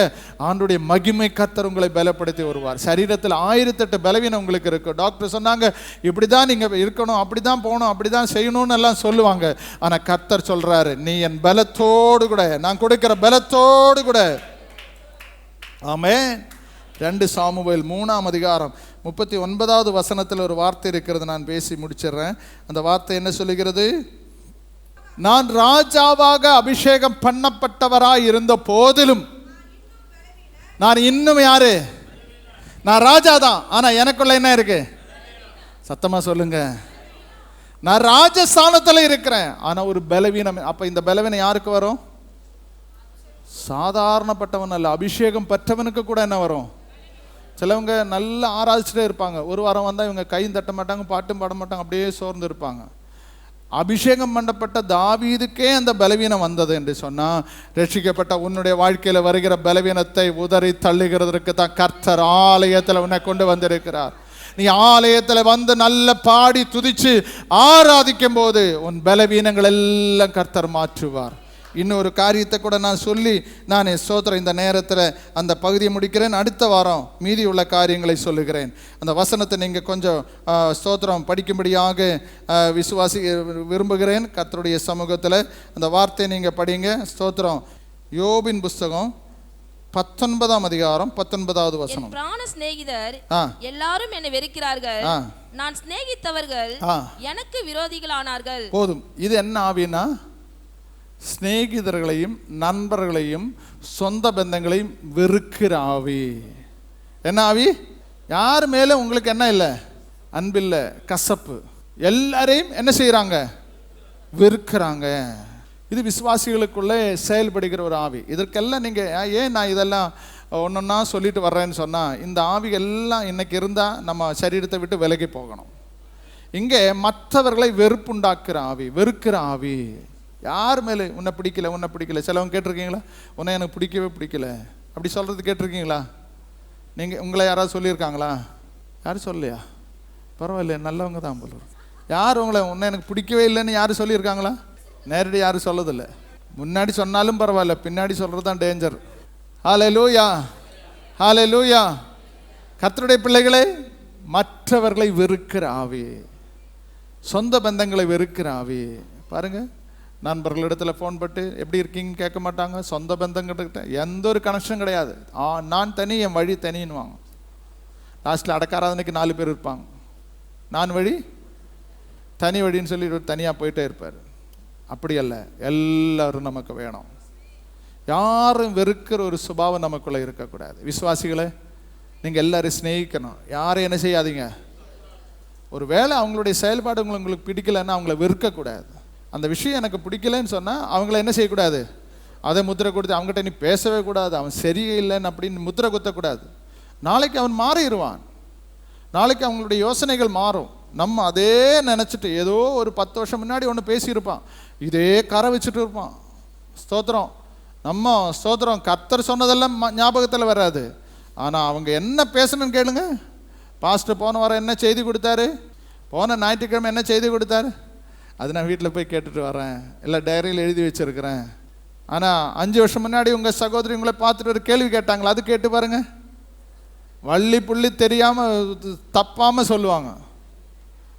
ஆண்டுடைய மகிமை கர்த்தர் உங்களை பலப்படுத்தி வருவார். சரீரத்தில் 1008 பலவீனம் உங்களுக்கு இருக்கு. டாக்டர் சொன்னாங்க இப்படி தான் நீங்கள் இருக்கணும், அப்படி தான் போகணும், அப்படி தான் செய்யணும்னு எல்லாம் சொல்லுவாங்க. ஆனால் கர்த்தர் சொல்றாரு, நீ என் பலத்தோடு கூட, நான் கொடுக்கிற பலத்தோடு கூட. ஆமென். 2 சாமுவேல் 3ஆம் அதிகாரம் 39வது வசனத்தில் ஒரு வார்த்தை இருக்கிறது, நான் பேசி முடிச்சிடுறேன். அந்த வார்த்தை என்ன சொல்லுகிறது? நான் ராஜாவாக அபிஷேகம் பண்ணப்பட்டவராய் இருந்த போதிலும், நான் இன்னும் யாரு? நான் ராஜா தான், ஆனா எனக்குள்ள என்ன இருக்கு? சத்தமா சொல்லுங்க. நான் ராஜஸ்தானத்தில் இருக்கிறேன், ஆனா ஒரு பலவீனம். அப்ப இந்த பலவீனம் யாருக்கு வரும்? சாதாரணப்பட்டவன் அல்ல, அபிஷேகம் பெற்றவனுக்கு கூட என்ன வரும்? சிலவங்க நல்லா ஆராய்ச்சிட்டே இருப்பாங்க, ஒரு வாரம் வந்தால் இவங்க கையும் தட்ட மாட்டாங்க, பாட்டும் பாட மாட்டாங்க, அப்படியே சோர்ந்து இருப்பாங்க. அபிஷேகம் பண்ணப்பட்ட தாவீதுக்கே அந்த பலவீனம் வந்தது என்று சொன்னால், ரட்சிக்கப்பட்ட உன்னுடைய வாழ்க்கையில் வருகிற பலவீனத்தை உதறி தள்ளுகிறதற்கு தான் கர்த்தர் ஆலயத்தில் உன்னை கொண்டு வந்திருக்கிறார். நீ ஆலயத்தில் வந்து நல்ல பாடி துதிச்சு ஆராதிக்கும் போது உன் பலவீனங்கள் எல்லாம் கர்த்தர் மாற்றுவார். இன்னொரு காரியத்தை கூட நான் சொல்லி நான் ஸ்தோத்திரம் இந்த நேரத்தில் அந்த பகுதியை முடிக்கிறேன். அடுத்த வாரம் மீதி உள்ள காரியங்களை சொல்லுகிறேன். அந்த வசனத்தை நீங்கள் கொஞ்சம் ஸ்தோத்திரம் படிக்கும்படியாக விசுவாசி விரும்புகிறேன். கர்த்தருடைய சமூகத்தில் அந்த வார்த்தையை நீங்கள் படிங்க. ஸ்தோத்திரம். யோபின் புஸ்தகம் 19ஆம் அதிகாரம் 19வது வசனம். பிராண சிநேகிதர் எல்லாரும் என்னை வெறுக்கிறார்கள், நான் சிநேகித்தவர்கள் எனக்கு விரோதிகளானார்கள். போதும். இது என்ன ஆவினா? சிநேகிதர்களையும் நண்பர்களையும் சொந்த பந்தங்களையும் வெறுக்கிற ஆவி. என்ன ஆவி? யார் மேலே உங்களுக்கு என்ன இல்லை? அன்பில்லை, கசப்பு. எல்லாரையும் என்ன செய்கிறாங்க? வெறுக்கிறாங்க. இது விசுவாசிகளுக்குள்ளே செயல்படுகிற ஒரு ஆவி. இதற்கெல்லாம் நீங்கள் ஏன் நான் இதெல்லாம் ஒன்றொன்னா சொல்லிட்டு வர்றேன்னு சொன்னால், இந்த ஆவி எல்லாம் இன்னைக்கு இருந்தால் நம்ம சரீரத்தை விட்டு விலகி போகணும். இங்கே மற்றவர்களை வெறுப்புண்டாக்குற ஆவி, வெறுக்கிற ஆவி. யார் மேலே உன்னை பிடிக்கல, உன்னை பிடிக்கல. சிலவங்க கேட்டிருக்கீங்களா, உன்னை எனக்கு பிடிக்கவே பிடிக்கல அப்படி சொல்கிறது கேட்டிருக்கீங்களா? நீங்கள் உங்களை யாராவது சொல்லியிருக்காங்களா? யாரும் சொல்லலையா? பரவாயில்ல, நல்லவங்க தான் போல. யார் உன்னை எனக்கு பிடிக்கவே இல்லைன்னு யாரும் சொல்லியிருக்காங்களா? நேரடி யாரும் சொல்லதில்லை. முன்னாடி சொன்னாலும் பரவாயில்ல, பின்னாடி சொல்கிறது தான் டேஞ்சர். ஹல்லேலூயா, ஹல்லேலூயா. கர்த்தருடைய பிள்ளைகளை, மற்றவர்களை வெறுக்கிற ஆவி, சொந்த பந்தங்களை வெறுக்கிற ஆவி. பாருங்கள், நண்பர்களிடத்தில் ஃபோன் பட்டு எப்படி இருக்கீங்கன்னு கேட்க மாட்டாங்க. சொந்த பந்தங்கிட்ட எந்த ஒரு கனெக்ஷன் கிடையாது. நான் தனி, என் வழி தனின்னுவாங்க. லாஸ்ட்டில் அடக்காராதனைக்கு 4 பேர் இருப்பாங்க. நான் வழி தனி வழின்னு சொல்லி தனியாக போயிட்டே இருப்பார். அப்படி அல்ல, எல்லாரும் நமக்கு வேணும். யாரும் வெறுக்கிற ஒரு சுபாவம் நமக்குள்ளே இருக்கக்கூடாது. விசுவாசிகளை நீங்கள் எல்லாரும் ஸ்நேகிக்கணும். யாரும் என்ன செய்யாதீங்க. ஒரு வேளை அவங்களுடைய செயல்பாடு உங்களுக்கு பிடிக்கலைன்னா அவங்கள வெறுக்கக்கூடாது. அந்த விஷயம் எனக்கு பிடிக்கலன்னு சொன்னால் அவங்கள என்ன செய்யக்கூடாது, அதை முத்திரை கொடுத்து அவங்ககிட்ட நீ பேசவே கூடாது, அவன் சரியில்லைன்னு அப்படின்னு முத்திரை குத்தக்கூடாது. நாளைக்கு அவன் மாறிடுவான். நாளைக்கு அவங்களுடைய யோசனைகள் மாறும். நம்ம அதே நினச்சிட்டு ஏதோ ஒரு 10 வருஷம் முன்னாடி ஒன்று பேசியிருப்பான், இதே கரை வச்சுட்டு இருப்பான். ஸ்தோத்திரம், நம்ம ஸ்தோத்திரம். கர்த்தர் சொன்னதெல்லாம் ஞாபகத்தில் வராது. ஆனால் அவங்க என்ன பேசணும்னு கேளுங்க. பாஸ்டர் போன வாரம் என்ன செய்தி கொடுத்தாரு, போன ஞாயிற்றுக்கிழமை என்ன செய்தி கொடுத்தாரு, அது நான் வீட்டில் போய் கேட்டுட்டு வரேன், இல்லை டைரியில் எழுதி வச்சுருக்கிறேன். ஆனால் 5 வருஷம் முன்னாடி உங்கள் சகோதரி உங்களை பார்த்துட்டு ஒரு கேள்வி கேட்டாங்களா, அது கேட்டு பாருங்கள். வள்ளி புள்ளி தெரியாமல் தப்பாமல் சொல்லுவாங்க.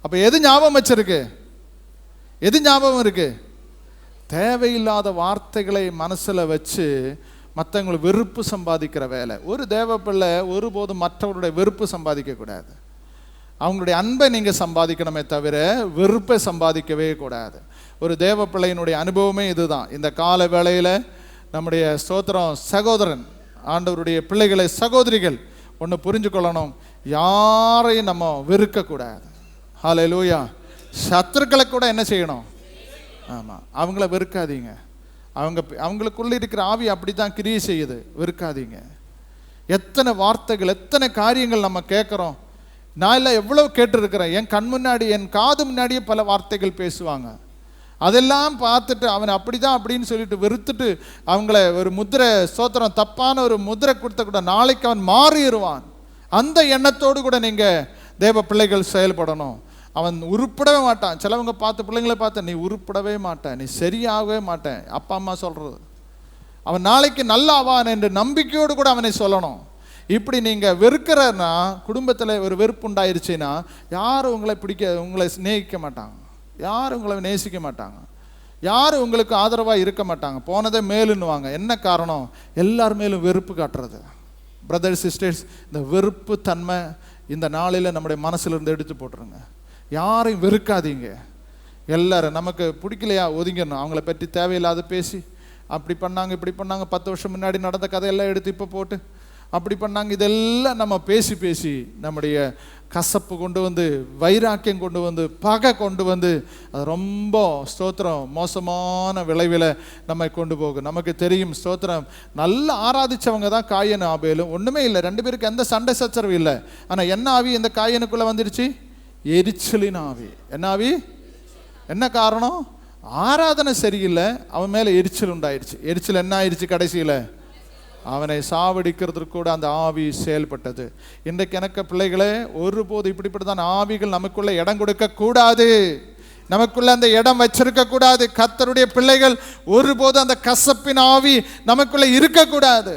அப்போ எது ஞாபகம் வச்சிருக்கு, எது ஞாபகம் இருக்கு? தேவையில்லாத வார்த்தைகளை மனசில் வச்சு மற்றவங்களை வெறுப்பு சம்பாதிக்கிற வேலை. ஒரு தேவ பிள்ளை ஒருபோதும் மற்றவருடைய வெறுப்பு சம்பாதிக்கக்கூடாது. அவங்களுடைய அன்பை நீங்கள் சம்பாதிக்கணுமே தவிர வெறுப்பை சம்பாதிக்கவே கூடாது. ஒரு தேவ பிள்ளையினுடைய அனுபவமே இதுதான். இந்த கால வேளையில் நம்முடைய ஸ்தோத்திரம் சகோதரன், ஆண்டவருடைய பிள்ளைகளை, சகோதரிகள் ஒன்று புரிஞ்சு கொள்ளணும், யாரையும் நம்ம வெறுக்கக்கூடாது. ஹல்லேலூயா. சத்துருக்களை கூட என்ன செய்யணும்? ஆமாம், அவங்கள வெறுக்காதீங்க. அவங்களுக்குள்ளே இருக்கிற ஆவி அப்படி தான் கிரியை செய்யுது. வெறுக்காதீங்க. எத்தனை வார்த்தைகள், எத்தனை காரியங்கள் நம்ம கேட்குறோம். நான் எல்லாம் எவ்வளோ கேட்டுருக்கிறேன். என் கண் முன்னாடி, என் காது முன்னாடியே பல வார்த்தைகள் பேசுவாங்க. அதெல்லாம் பார்த்துட்டு அவன் அப்படி தான் அப்படின்னு சொல்லிட்டு வெறுத்துட்டு அவங்கள ஒரு முத்திரை, ஸ்தோத்திரம், தப்பான ஒரு முத்திரை கொடுத்த கூட நாளைக்கு அவன் மாறிடுவான். அந்த எண்ணத்தோடு கூட நீங்கள் தேவ பிள்ளைகள் செயல்படணும். அவன் உருப்படவே மாட்டான். சிலவங்க பார்த்து, பிள்ளைங்களை பார்த்து, நீ உருப்படவே மாட்டேன், நீ சரியாகவே மாட்டேன், அப்பா அம்மா சொல்கிறது. அவன் நாளைக்கு நல்லாவான் என்று நம்பிக்கையோடு கூட அவனை சொல்லணும். இப்படி நீங்கள் வெறுக்கிறன்னா, குடும்பத்தில் ஒரு வெறுப்பு உண்டாயிருச்சுன்னா யாரும் உங்களை உங்களை சிநேகிக்க மாட்டாங்க, யாரும் உங்களை நேசிக்க மாட்டாங்க, யாரும் உங்களுக்கு ஆதரவாக இருக்க மாட்டாங்க. போனதே மேலுன்னுவாங்க. என்ன காரணம்? எல்லார் மேலும் வெறுப்பு காட்டுறது. பிரதர்ஸ் சிஸ்டர்ஸ், இந்த வெறுப்பு தன்மை இந்த நாளில் நம்முடைய மனசுலேருந்து எடுத்து போட்டுருங்க. யாரையும் வெறுக்காதீங்க. எல்லாரும் நமக்கு பிடிக்கலையா ஒதுங்கிடணும். அவங்கள பற்றி தேவையில்லாத பேசி, அப்படி பண்ணாங்க, இப்படி பண்ணாங்க, 10 வருஷம் முன்னாடி நடந்த கதையெல்லாம் எடுத்து இப்போ போட்டு அப்படி பண்ணாங்க, இதெல்லாம் நம்ம பேசி பேசி நம்முடைய கசப்பு கொண்டு வந்து, வைராக்கியம் கொண்டு வந்து, பகை கொண்டு வந்து, அது ரொம்ப ஸ்தோத்திரம் மோசமான விளைவில் நம்மை கொண்டு போகும். நமக்கு தெரியும், ஸ்தோத்திரம், நல்லா ஆராதிச்சவங்க தான் காயன் ஆபேலும். ஒன்றுமே இல்லை, 2 பேருக்கு எந்த சண்டை சச்சரவு இல்லை. ஆனால் என்ன ஆவி இந்த காயனுக்குள்ளே வந்துடுச்சு? எரிச்சலின் ஆவி. என்ன ஆவி? என்ன காரணம்? ஆராதனை சரியில்லை, அவன் மேலே எரிச்சல் உண்டாயிடுச்சு. எரிச்சல் என்ன ஆயிடுச்சு? கடைசியில் அவனை சாவடிக்கிறதுக்கு கூட அந்த ஆவி செயல்பட்டது. இன்றைக்கு எனக்கு பிள்ளைகளே, ஒருபோது இப்படிப்பட்டதான் ஆவிகள் நமக்குள்ள இடம் கொடுக்க கூடாது. நமக்குள்ள அந்த இடம் வச்சிருக்க கூடாது. கர்த்தருடைய பிள்ளைகள் ஒருபோது அந்த கசப்பின் ஆவி நமக்குள்ள இருக்கக்கூடாது.